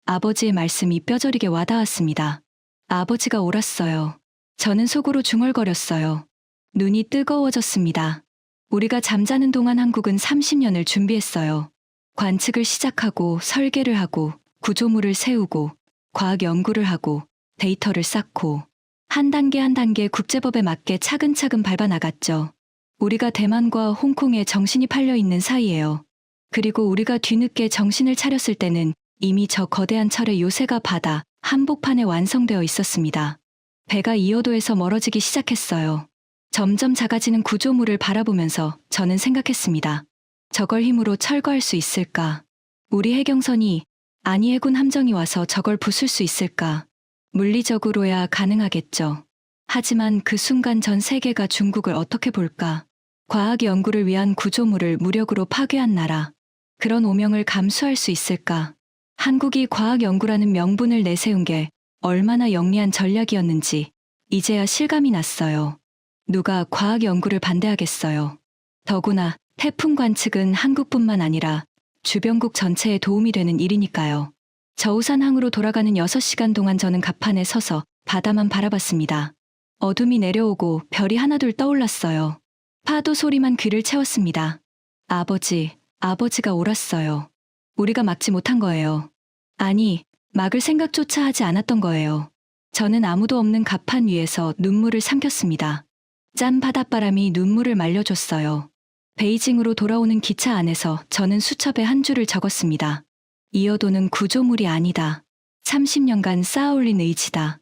아버지의 말씀이 뼈저리게 와닿았습니다. 아버지가 옳았어요. 저는 속으로 중얼거렸어요. 눈이 뜨거워졌습니다. 우리가 잠자는 동안 한국은 30년을 준비했어요. 관측을 시작하고 설계를 하고 구조물을 세우고 과학 연구를 하고 데이터를 쌓고 한 단계 한 단계 국제법에 맞게 차근차근 밟아나갔죠. 우리가 대만과 홍콩에 정신이 팔려 있는 사이예요. 그리고 우리가 뒤늦게 정신을 차렸을 때는 이미 저 거대한 철의 요새가 바다 한복판에 완성되어 있었습니다. 배가 이어도에서 멀어지기 시작했어요. 점점 작아지는 구조물을 바라보면서 저는 생각했습니다. 저걸 힘으로 철거할 수 있을까? 우리 해경선이 아니 해군 함정이 와서 저걸 부술 수 있을까? 물리적으로야 가능하겠죠. 하지만 그 순간 전 세계가 중국을 어떻게 볼까? 과학 연구를 위한 구조물을 무력으로 파괴한 나라. 그런 오명을 감수할 수 있을까? 한국이 과학 연구라는 명분을 내세운 게 얼마나 영리한 전략이었는지 이제야 실감이 났어요. 누가 과학 연구를 반대하겠어요. 더구나 태풍 관측은 한국뿐만 아니라 주변국 전체에 도움이 되는 일이니까요. 저우산항으로 돌아가는 6시간 동안 저는 갑판에 서서 바다만 바라봤습니다. 어둠이 내려오고 별이 하나둘 떠올랐어요. 파도 소리만 귀를 채웠습니다. 아버지가 옳았어요. 우리가 막지 못한 거예요. 아니, 막을 생각조차 하지 않았던 거예요. 저는 아무도 없는 갑판 위에서 눈물을 삼켰습니다. 짠 바닷바람이 눈물을 말려줬어요. 베이징으로 돌아오는 기차 안에서 저는 수첩에 한 줄을 적었습니다. 이어도는 구조물이 아니다. 30년간 쌓아올린 의지다.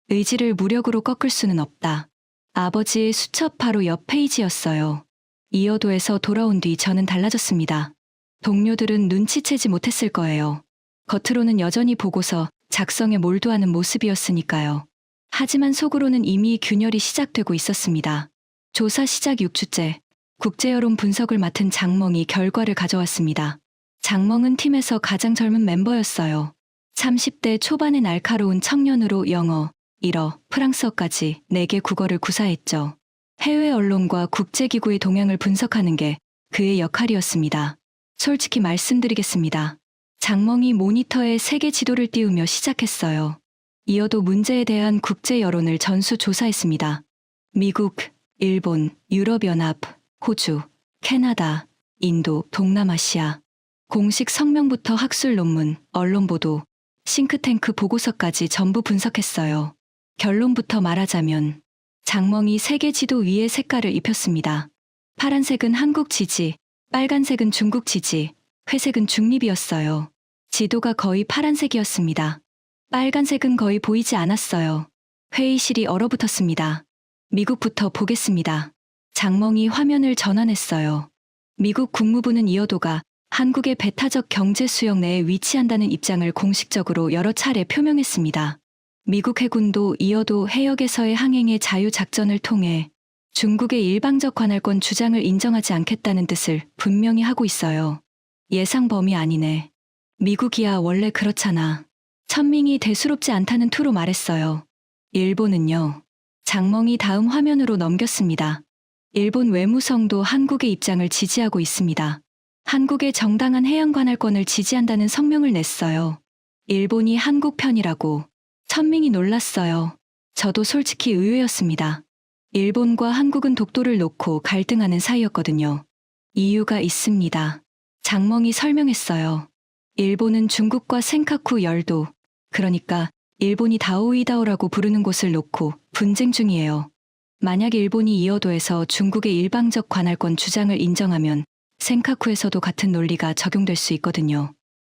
의지를 무력으로 꺾을 수는 없다. 아버지의 수첩 바로 옆 페이지였어요. 이어도에서 돌아온 뒤 저는 달라졌습니다. 동료들은 눈치채지 못했을 거예요. 겉으로는 여전히 보고서 작성에 몰두하는 모습이었으니까요. 하지만 속으로는 이미 균열이 시작되고 있었습니다. 조사 시작 6주째, 국제여론 분석을 맡은 장멍이 결과를 가져왔습니다. 장멍은 팀에서 가장 젊은 멤버였어요. 30대 초반의 날카로운 청년으로 영어, 일어, 프랑스어까지 4개 국어를 구사했죠. 해외 언론과 국제기구의 동향을 분석하는 게 그의 역할이었습니다. 솔직히 말씀드리겠습니다. 장멍이 모니터에 세계 지도를 띄우며 시작했어요. 이어도 문제에 대한 국제 여론을 전수조사했습니다. 미국, 일본, 유럽연합, 호주, 캐나다, 인도, 동남아시아. 공식 성명부터 학술 논문, 언론 보도, 싱크탱크 보고서까지 전부 분석했어요. 결론부터 말하자면 장멍이 세계 지도 위에 색깔을 입혔습니다. 파란색은 한국 지지, 빨간색은 중국 지지, 회색은 중립이었어요. 지도가 거의 파란색이었습니다. 빨간색은 거의 보이지 않았어요. 회의실이 얼어붙었습니다. 미국부터 보겠습니다. 장멍이 화면을 전환했어요. 미국 국무부는 이어도가 한국의 배타적 경제 수역 내에 위치한다는 입장을 공식적으로 여러 차례 표명했습니다. 미국 해군도 이어도 해역에서의 항행의 자유작전을 통해 중국의 일방적 관할권 주장을 인정하지 않겠다는 뜻을 분명히 하고 있어요. 예상 범위 아니네. 미국이야 원래 그렇잖아. 천밍이 대수롭지 않다는 투로 말했어요. 일본은요. 장멍이 다음 화면으로 넘겼습니다. 일본 외무성도 한국의 입장을 지지하고 있습니다. 한국의 정당한 해양 관할권을 지지한다는 성명을 냈어요. 일본이 한국 편이라고. 천밍이 놀랐어요. 저도 솔직히 의외였습니다. 일본과 한국은 독도를 놓고 갈등하는 사이였거든요. 이유가 있습니다. 장멍이 설명했어요. 일본은 중국과 센카쿠 열도, 그러니까 일본이 다오이다오라고 부르는 곳을 놓고 분쟁 중이에요. 만약 일본이 이어도에서 중국의 일방적 관할권 주장을 인정하면 센카쿠에서도 같은 논리가 적용될 수 있거든요.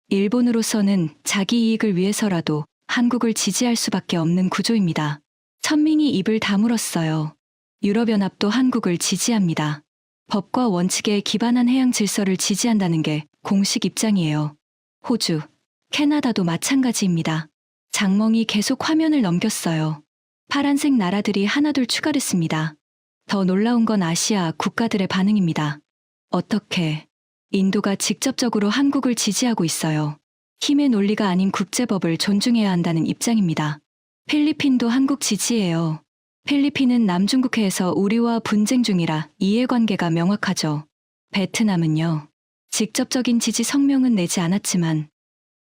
일본으로서는 자기 이익을 위해서라도 한국을 지지할 수밖에 없는 구조입니다. 천밍이 입을 다물었어요. 유럽연합도 한국을 지지합니다. 법과 원칙에 기반한 해양 질서를 지지한다는 게 공식 입장이에요. 호주, 캐나다도 마찬가지입니다. 장멍이 계속 화면을 넘겼어요. 파란색 나라들이 하나둘 추가됐습니다. 더 놀라운 건 아시아 국가들의 반응입니다. 어떻게? 인도가 직접적으로 한국을 지지하고 있어요. 힘의 논리가 아닌 국제법을 존중해야 한다는 입장입니다. 필리핀도 한국 지지해요. 필리핀은 남중국해에서 우리와 분쟁 중이라 이해관계가 명확하죠. 베트남은요. 직접적인 지지 성명은 내지 않았지만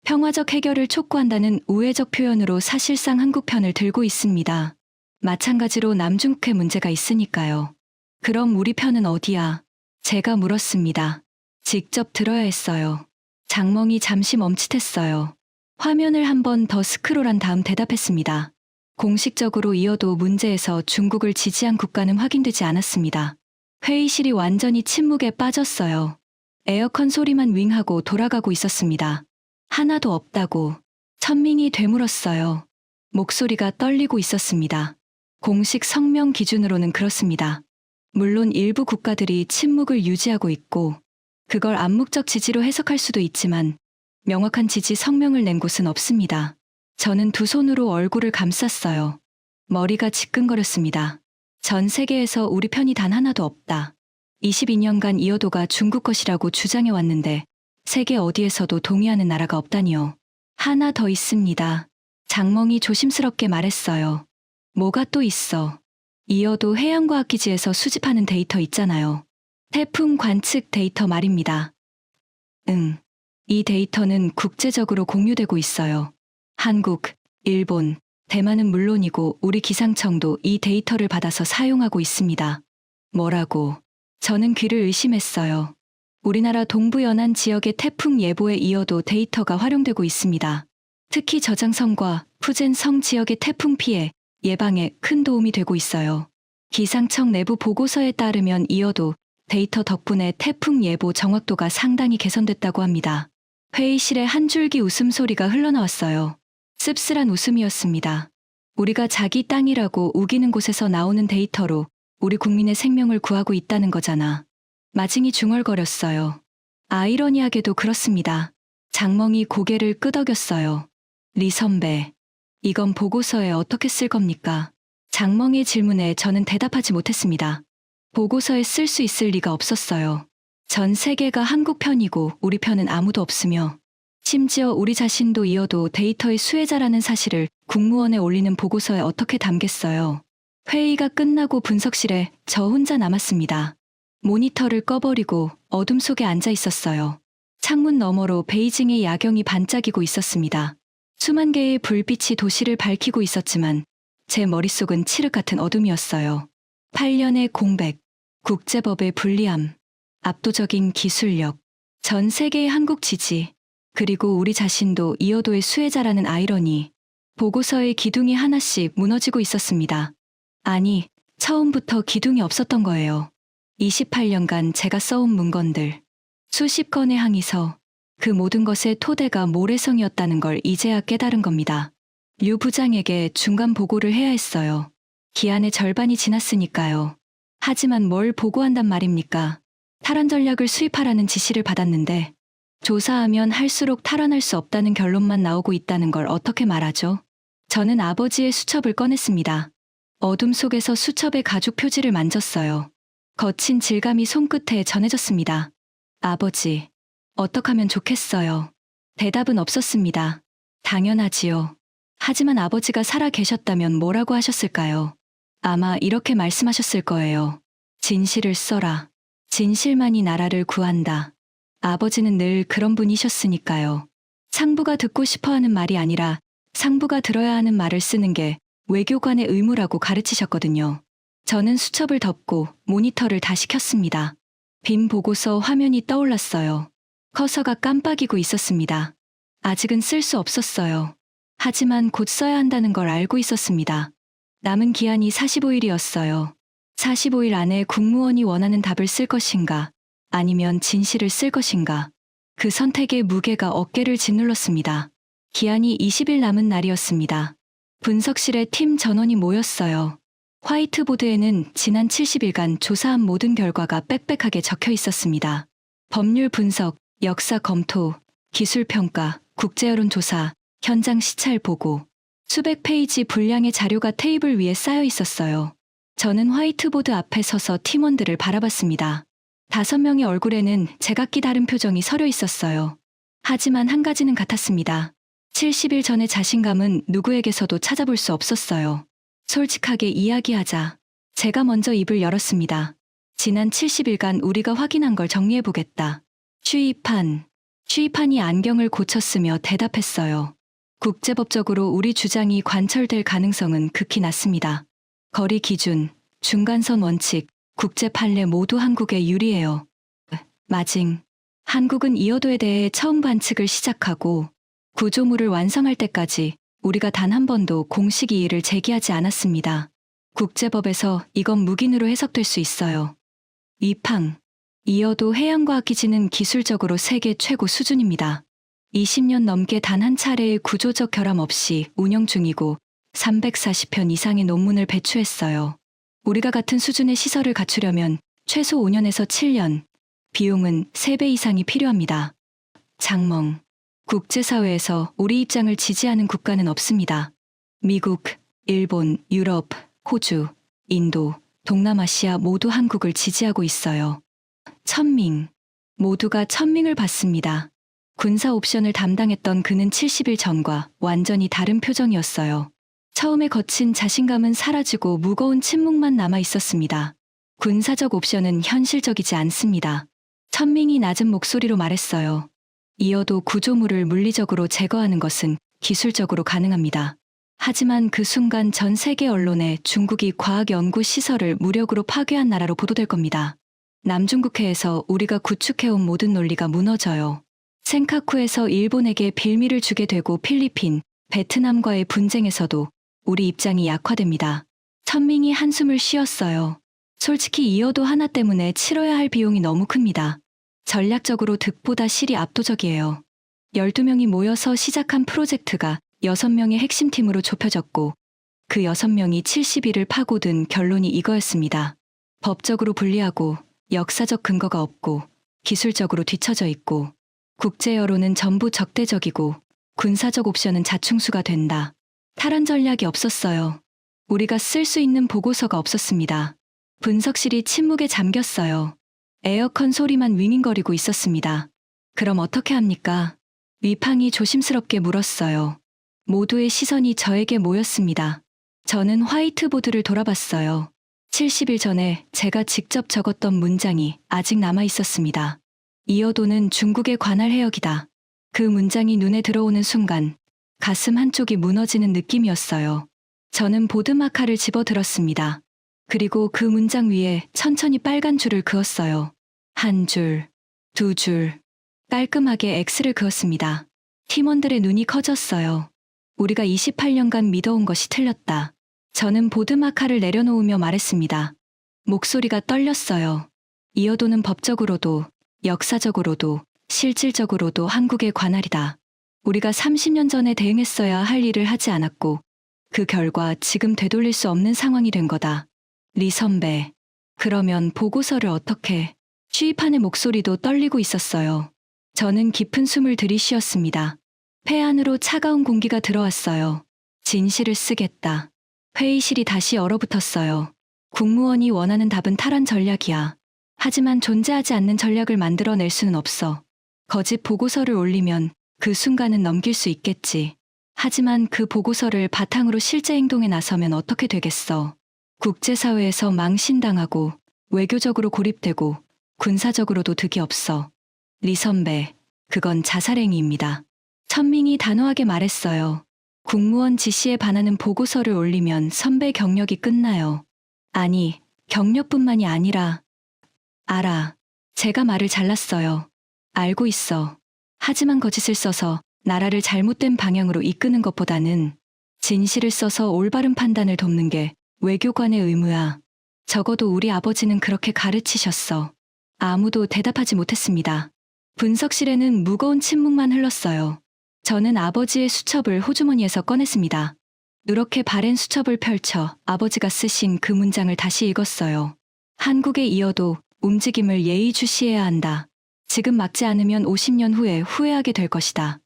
평화적 해결을 촉구한다는 우회적 표현으로 사실상 한국 편을 들고 있습니다. 마찬가지로 남중국해 문제가 있으니까요. 그럼 우리 편은 어디야? 제가 물었습니다. 직접 들어야 했어요. 장멍이 잠시 멈칫했어요. 화면을 한 번 더 스크롤한 다음 대답했습니다. 공식적으로 이어도 문제에서 중국을 지지한 국가는 확인되지 않았습니다. 회의실이 완전히 침묵에 빠졌어요. 에어컨 소리만 윙하고 돌아가고 있었습니다. 하나도 없다고. 천밍이 되물었어요. 목소리가 떨리고 있었습니다. 공식 성명 기준으로는 그렇습니다. 물론 일부 국가들이 침묵을 유지하고 있고 그걸 암묵적 지지로 해석할 수도 있지만 명확한 지지 성명을 낸 곳은 없습니다. 저는 두 손으로 얼굴을 감쌌어요. 머리가 지끈거렸습니다. 전 세계에서 우리 편이 단 하나도 없다. 22년간 이어도가 중국 것이라고 주장해왔는데 세계 어디에서도 동의하는 나라가 없다니요. 하나 더 있습니다. 장멍이 조심스럽게 말했어요. 뭐가 또 있어. 이어도 해양과학기지에서 수집하는 데이터 있잖아요. 태풍 관측 데이터 말입니다. 응. 이 데이터는 국제적으로 공유되고 있어요. 한국, 일본, 대만은 물론이고 우리 기상청도 이 데이터를 받아서 사용하고 있습니다. 뭐라고? 저는 귀를 의심했어요. 우리나라 동부 연안 지역의 태풍 예보에 이어도 데이터가 활용되고 있습니다. 특히 저장성과 푸젠성 지역의 태풍 피해 예방에 큰 도움이 되고 있어요. 기상청 내부 보고서에 따르면 이어도 데이터 덕분에 태풍 예보 정확도가 상당히 개선됐다고 합니다. 회의실에 한 줄기 웃음소리가 흘러나왔어요. 씁쓸한 웃음이었습니다. 우리가 자기 땅이라고 우기는 곳에서 나오는 데이터로 우리 국민의 생명을 구하고 있다는 거잖아. 마징이 중얼거렸어요. 아이러니하게도 그렇습니다. 장멍이 고개를 끄덕였어요. 리 선배, 이건 보고서에 어떻게 쓸 겁니까? 장멍의 질문에 저는 대답하지 못했습니다. 보고서에 쓸 수 있을 리가 없었어요. 전 세계가 한국 편이고 우리 편은 아무도 없으며 심지어 우리 자신도 이어도 데이터의 수혜자라는 사실을 국무원에 올리는 보고서에 어떻게 담겠어요. 회의가 끝나고 분석실에 저 혼자 남았습니다. 모니터를 꺼버리고 어둠 속에 앉아 있었어요. 창문 너머로 베이징의 야경이 반짝이고 있었습니다. 수만 개의 불빛이 도시를 밝히고 있었지만 제 머릿속은 칠흑 같은 어둠이었어요. 8년의 공백, 국제법의 불리함, 압도적인 기술력, 전 세계의 한국 지지, 그리고 우리 자신도 이어도의 수혜자라는 아이러니. 보고서의 기둥이 하나씩 무너지고 있었습니다. 아니, 처음부터 기둥이 없었던 거예요. 28년간 제가 써온 문건들, 수십 건의 항의서, 그 모든 것의 토대가 모래성이었다는 걸 이제야 깨달은 겁니다. 류 부장에게 중간 보고를 해야 했어요. 기한의 절반이 지났으니까요. 하지만 뭘 보고한단 말입니까? 탈환 전략을 수립하라는 지시를 받았는데 조사하면 할수록 탈환할 수 없다는 결론만 나오고 있다는 걸 어떻게 말하죠? 저는 아버지의 수첩을 꺼냈습니다. 어둠 속에서 수첩의 가죽 표지를 만졌어요. 거친 질감이 손끝에 전해졌습니다. 아버지, 어떻게 하면 좋겠어요? 대답은 없었습니다. 당연하지요. 하지만 아버지가 살아 계셨다면 뭐라고 하셨을까요? 아마 이렇게 말씀하셨을 거예요. 진실을 써라. 진실만이 나라를 구한다. 아버지는 늘 그런 분이셨으니까요. 상부가 듣고 싶어하는 말이 아니라 상부가 들어야 하는 말을 쓰는 게 외교관의 의무라고 가르치셨거든요. 저는 수첩을 덮고 모니터를 다시 켰습니다. 빈 보고서 화면이 떠올랐어요. 커서가 깜빡이고 있었습니다. 아직은 쓸 수 없었어요. 하지만 곧 써야 한다는 걸 알고 있었습니다. 남은 기한이 45일이었어요. 45일 안에 국무원이 원하는 답을 쓸 것인가, 아니면 진실을 쓸 것인가. 그 선택의 무게가 어깨를 짓눌렀습니다. 기한이 20일 남은 날이었습니다. 분석실에 팀 전원이 모였어요. 화이트보드에는 지난 70일간 조사한 모든 결과가 빽빽하게 적혀 있었습니다. 법률 분석, 역사 검토, 기술 평가, 국제여론 조사, 현장 시찰 보고, 수백 페이지 분량의 자료가 테이블 위에 쌓여 있었어요. 저는 화이트보드 앞에 서서 팀원들을 바라봤습니다. 5명의 얼굴에는 제각기 다른 표정이 서려 있었어요. 하지만 한 가지는 같았습니다. 70일 전의 자신감은 누구에게서도 찾아볼 수 없었어요. 솔직하게 이야기하자. 제가 먼저 입을 열었습니다. 지난 70일간 우리가 확인한 걸 정리해보겠다. 취입한이 안경을 고쳤으며 대답했어요. 국제법적으로 우리 주장이 관철될 가능성은 극히 낮습니다. 거리 기준, 중간선 원칙, 국제 판례 모두 한국에 유리해요. 마징. 한국은 이어도에 대해 처음 관측을 시작하고 구조물을 완성할 때까지 우리가 단 한 번도 공식 이의를 제기하지 않았습니다. 국제법에서 이건 묵인으로 해석될 수 있어요. 위팡. 이어도 해양과학기지는 기술적으로 세계 최고 수준입니다. 20년 넘게 단 한 차례의 구조적 결함 없이 운영 중이고 340편 이상의 논문을 배출했어요. 우리가 같은 수준의 시설을 갖추려면 최소 5년에서 7년, 비용은 3배 이상이 필요합니다. 장멍. 국제사회에서 우리 입장을 지지하는 국가는 없습니다. 미국, 일본, 유럽, 호주, 인도, 동남아시아 모두 한국을 지지하고 있어요. 천밍. 모두가 천밍을 받습니다. 군사 옵션을 담당했던 그는 70일 전과 완전히 다른 표정이었어요. 처음에 거친 자신감은 사라지고 무거운 침묵만 남아 있었습니다. 군사적 옵션은 현실적이지 않습니다. 천밍이 낮은 목소리로 말했어요. 이어도 구조물을 물리적으로 제거하는 것은 기술적으로 가능합니다. 하지만 그 순간 전 세계 언론에 중국이 과학연구시설을 무력으로 파괴한 나라로 보도될 겁니다. 남중국해에서 우리가 구축해온 모든 논리가 무너져요. 센카쿠에서 일본에게 빌미를 주게 되고 필리핀, 베트남과의 분쟁에서도 우리 입장이 약화됩니다. 천밍이 한숨을 쉬었어요. 솔직히 이어도 하나 때문에 치러야 할 비용이 너무 큽니다. 전략적으로 득보다 실이 압도적이에요. 12명이 모여서 시작한 프로젝트가 6명의 핵심팀으로 좁혀졌고 그 6명이 70일을 파고든 결론이 이거였습니다. 법적으로 불리하고 역사적 근거가 없고 기술적으로 뒤처져 있고 국제 여론은 전부 적대적이고 군사적 옵션은 자충수가 된다. 탈환 전략이 없었어요. 우리가 쓸 수 있는 보고서가 없었습니다. 분석실이 침묵에 잠겼어요. 에어컨 소리만 윙윙거리고 있었습니다. 그럼 어떻게 합니까? 위팡이 조심스럽게 물었어요. 모두의 시선이 저에게 모였습니다. 저는 화이트보드를 돌아봤어요. 70일 전에 제가 직접 적었던 문장이 아직 남아 있었습니다. 이어도는 중국에 관할 해역이다. 그 문장이 눈에 들어오는 순간 가슴 한쪽이 무너지는 느낌이었어요. 저는 보드마카를 집어들었습니다. 그리고 그 문장 위에 천천히 빨간 줄을 그었어요. 한 줄, 두 줄, 깔끔하게 X를 그었습니다. 팀원들의 눈이 커졌어요. 우리가 28년간 믿어온 것이 틀렸다. 저는 보드마카를 내려놓으며 말했습니다. 목소리가 떨렸어요. 이어도는 법적으로도, 역사적으로도, 실질적으로도 한국의 관할이다. 우리가 30년 전에 대응했어야 할 일을 하지 않았고 그 결과 지금 되돌릴 수 없는 상황이 된 거다. 리 선배, 그러면 보고서를 어떻게? 취입한의 목소리도 떨리고 있었어요. 저는 깊은 숨을 들이쉬었습니다. 폐 안으로 차가운 공기가 들어왔어요. 진실을 쓰겠다. 회의실이 다시 얼어붙었어요. 국무원이 원하는 답은 탈환 전략이야. 하지만 존재하지 않는 전략을 만들어낼 수는 없어. 거짓 보고서를 올리면 그 순간은 넘길 수 있겠지. 하지만 그 보고서를 바탕으로 실제 행동에 나서면 어떻게 되겠어. 국제사회에서 망신당하고 외교적으로 고립되고 군사적으로도 득이 없어. 리 선배, 그건 자살행위입니다. 천밍이 단호하게 말했어요. 국무원 지시에 반하는 보고서를 올리면 선배 경력이 끝나요. 아니, 경력뿐만이 아니라. 알아. 제가 말을 잘랐어요. 알고 있어. 하지만 거짓을 써서 나라를 잘못된 방향으로 이끄는 것보다는 진실을 써서 올바른 판단을 돕는 게 외교관의 의무야. 적어도 우리 아버지는 그렇게 가르치셨어. 아무도 대답하지 못했습니다. 분석실에는 무거운 침묵만 흘렀어요. 저는 아버지의 수첩을 호주머니에서 꺼냈습니다. 누렇게 바랜 수첩을 펼쳐 아버지가 쓰신 그 문장을 다시 읽었어요. 한국에 이어도 움직임을 예의주시해야 한다. 지금 막지 않으면 50년 후에 후회하게 될 것이다.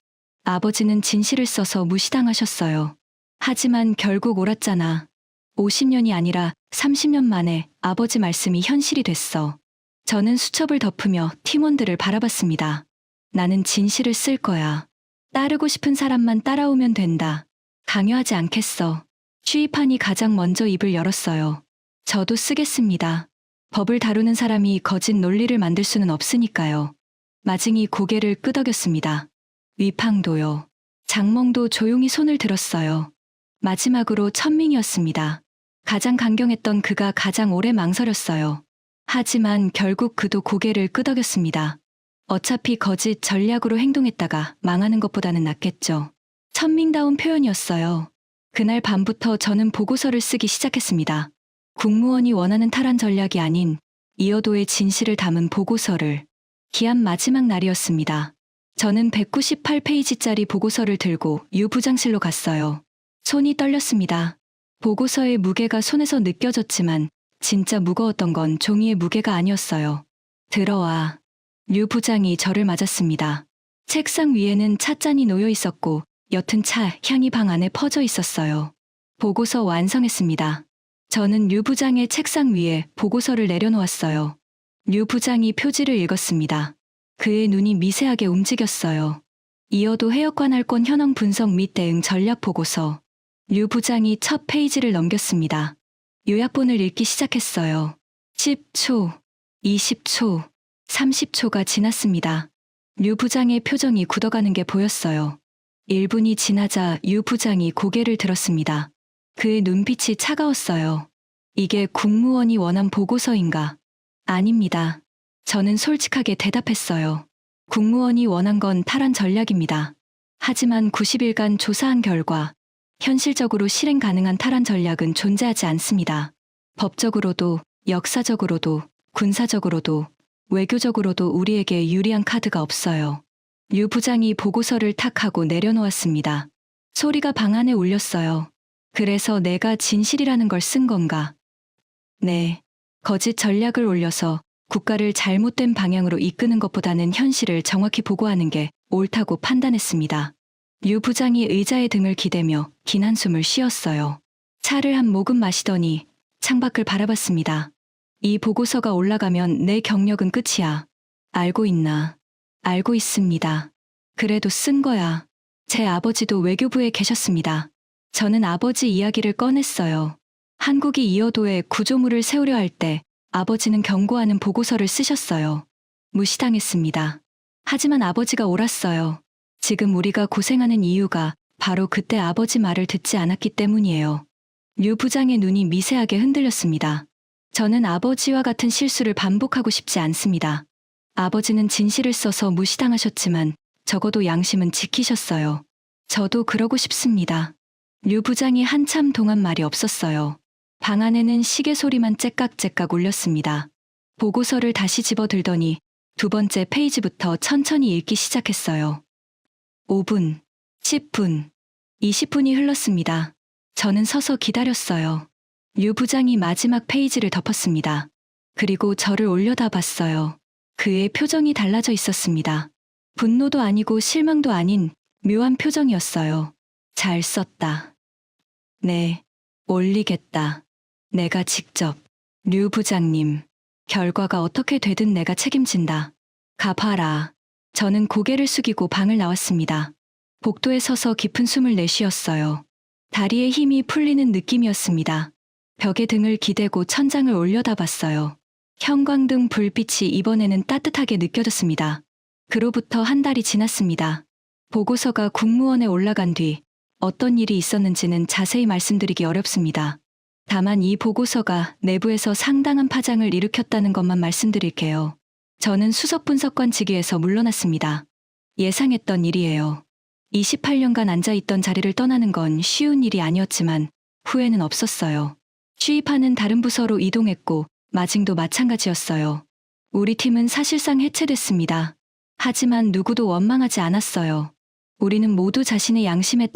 아버지는 진실을 써서 무시당하셨어요. 하지만 결국 옳았잖아. 50년이 아니라 30년 만에 아버지 말씀이 현실이 됐어. 저는 수첩을 덮으며 팀원들을 바라봤습니다. 나는 진실을 쓸 거야. 따르고 싶은 사람만 따라오면 된다. 강요하지 않겠어. 취입한이 가장 먼저 입을 열었어요. 저도 쓰겠습니다. 법을 다루는 사람이 거짓 논리를 만들 수는 없으니까요. 마징이 고개를 끄덕였습니다. 위팡도요. 장멍도 조용히 손을 들었어요. 마지막으로 천밍이었습니다. 가장 강경했던 그가 가장 오래 망설였어요. 하지만 결국 그도 고개를 끄덕였습니다. 어차피 거짓 전략으로 행동했다가 망하는 것보다는 낫겠죠. 천밍다운 표현이었어요. 그날 밤부터 저는 보고서를 쓰기 시작했습니다. 국무원이 원하는 탈환 전략이 아닌 이어도의 진실을 담은 보고서를. 기한 마지막 날이었습니다. 저는 198페이지짜리 보고서를 들고 유 부장실로 갔어요. 손이 떨렸습니다. 보고서의 무게가 손에서 느껴졌지만 진짜 무거웠던 건 종이의 무게가 아니었어요. 들어와. 류 부장이 저를 맞았습니다. 책상 위에는 찻잔이 놓여 있었고 옅은 차 향이 방 안에 퍼져 있었어요. 보고서 완성했습니다. 저는 류 부장의 책상 위에 보고서를 내려놓았어요. 류 부장이 표지를 읽었습니다. 그의 눈이 미세하게 움직였어요. 이어도 해역관할권 현황 분석 및 대응 전략 보고서. 류 부장이 첫 페이지를 넘겼습니다. 요약본을 읽기 시작했어요. 10초, 20초, 30초가 지났습니다. 류 부장의 표정이 굳어가는 게 보였어요. 1분이 지나자 류 부장이 고개를 들었습니다. 그의 눈빛이 차가웠어요. 이게 국무원이 원한 보고서인가? 아닙니다. 저는 솔직하게 대답했어요. 국무원이 원한 건 탈환 전략입니다. 하지만 90일간 조사한 결과 현실적으로 실행 가능한 탈환 전략은 존재하지 않습니다. 법적으로도, 역사적으로도, 군사적으로도, 외교적으로도 우리에게 유리한 카드가 없어요. 류 부장이 보고서를 탁 하고 내려놓았습니다. 소리가 방 안에 울렸어요. 그래서 내가 진실이라는 걸 쓴 건가? 네. 거짓 전략을 올려서 국가를 잘못된 방향으로 이끄는 것보다는 현실을 정확히 보고하는 게 옳다고 판단했습니다. 류 부장이 의자에 등을 기대며 긴 한숨을 쉬었어요. 차를 한 모금 마시더니 창밖을 바라봤습니다. 이 보고서가 올라가면 내 경력은 끝이야. 알고 있나? 알고 있습니다. 그래도 쓴 거야. 제 아버지도 외교부에 계셨습니다. 저는 아버지 이야기를 꺼냈어요. 한국이 이어도에 구조물을 세우려 할 때 아버지는 경고하는 보고서를 쓰셨어요. 무시당했습니다. 하지만 아버지가 옳았어요. 지금 우리가 고생하는 이유가 바로 그때 아버지 말을 듣지 않았기 때문이에요. 류 부장의 눈이 미세하게 흔들렸습니다. 저는 아버지와 같은 실수를 반복하고 싶지 않습니다. 아버지는 진실을 써서 무시당하셨지만 적어도 양심은 지키셨어요. 저도 그러고 싶습니다. 류 부장이 한참 동안 말이 없었어요. 방 안에는 시계 소리만 째깍째깍 울렸습니다. 보고서를 다시 집어들더니 두 번째 페이지부터 천천히 읽기 시작했어요. 5분, 10분, 20분이 흘렀습니다. 저는 서서 기다렸어요. 류 부장이 마지막 페이지를 덮었습니다. 그리고 저를 올려다봤어요. 그의 표정이 달라져 있었습니다. 분노도 아니고 실망도 아닌 묘한 표정이었어요. 잘 썼다. 네, 올리겠다. 내가 직접. 류 부장님, 결과가 어떻게 되든 내가 책임진다. 갚아라. 저는 고개를 숙이고 방을 나왔습니다. 복도에 서서 깊은 숨을 내쉬었어요. 다리에 힘이 풀리는 느낌이었습니다. 벽에 등을 기대고 천장을 올려다봤어요. 형광등 불빛이 이번에는 따뜻하게 느껴졌습니다. 그로부터 한 달이 지났습니다. 보고서가 국무원에 올라간 뒤 어떤 일이 있었는지는 자세히 말씀드리기 어렵습니다. 다만 이 보고서가 내부에서 상당한 파장을 일으켰다는 것만 말씀드릴게요. 저는 수석분석관 직위에서 물러났습니다. 예상했던 일이에요. 28년간 앉아있던 자리를 떠나는 건 쉬운 일이 아니었지만 후회는 없었어요. 취입하는 다른 부서로 이동했고 마징도 마찬가지였어요. 우리 팀은 사실상 해체됐습니다. 하지만 누구도 원망하지 않았어요. 우리는 모두 자신의 양심에 따라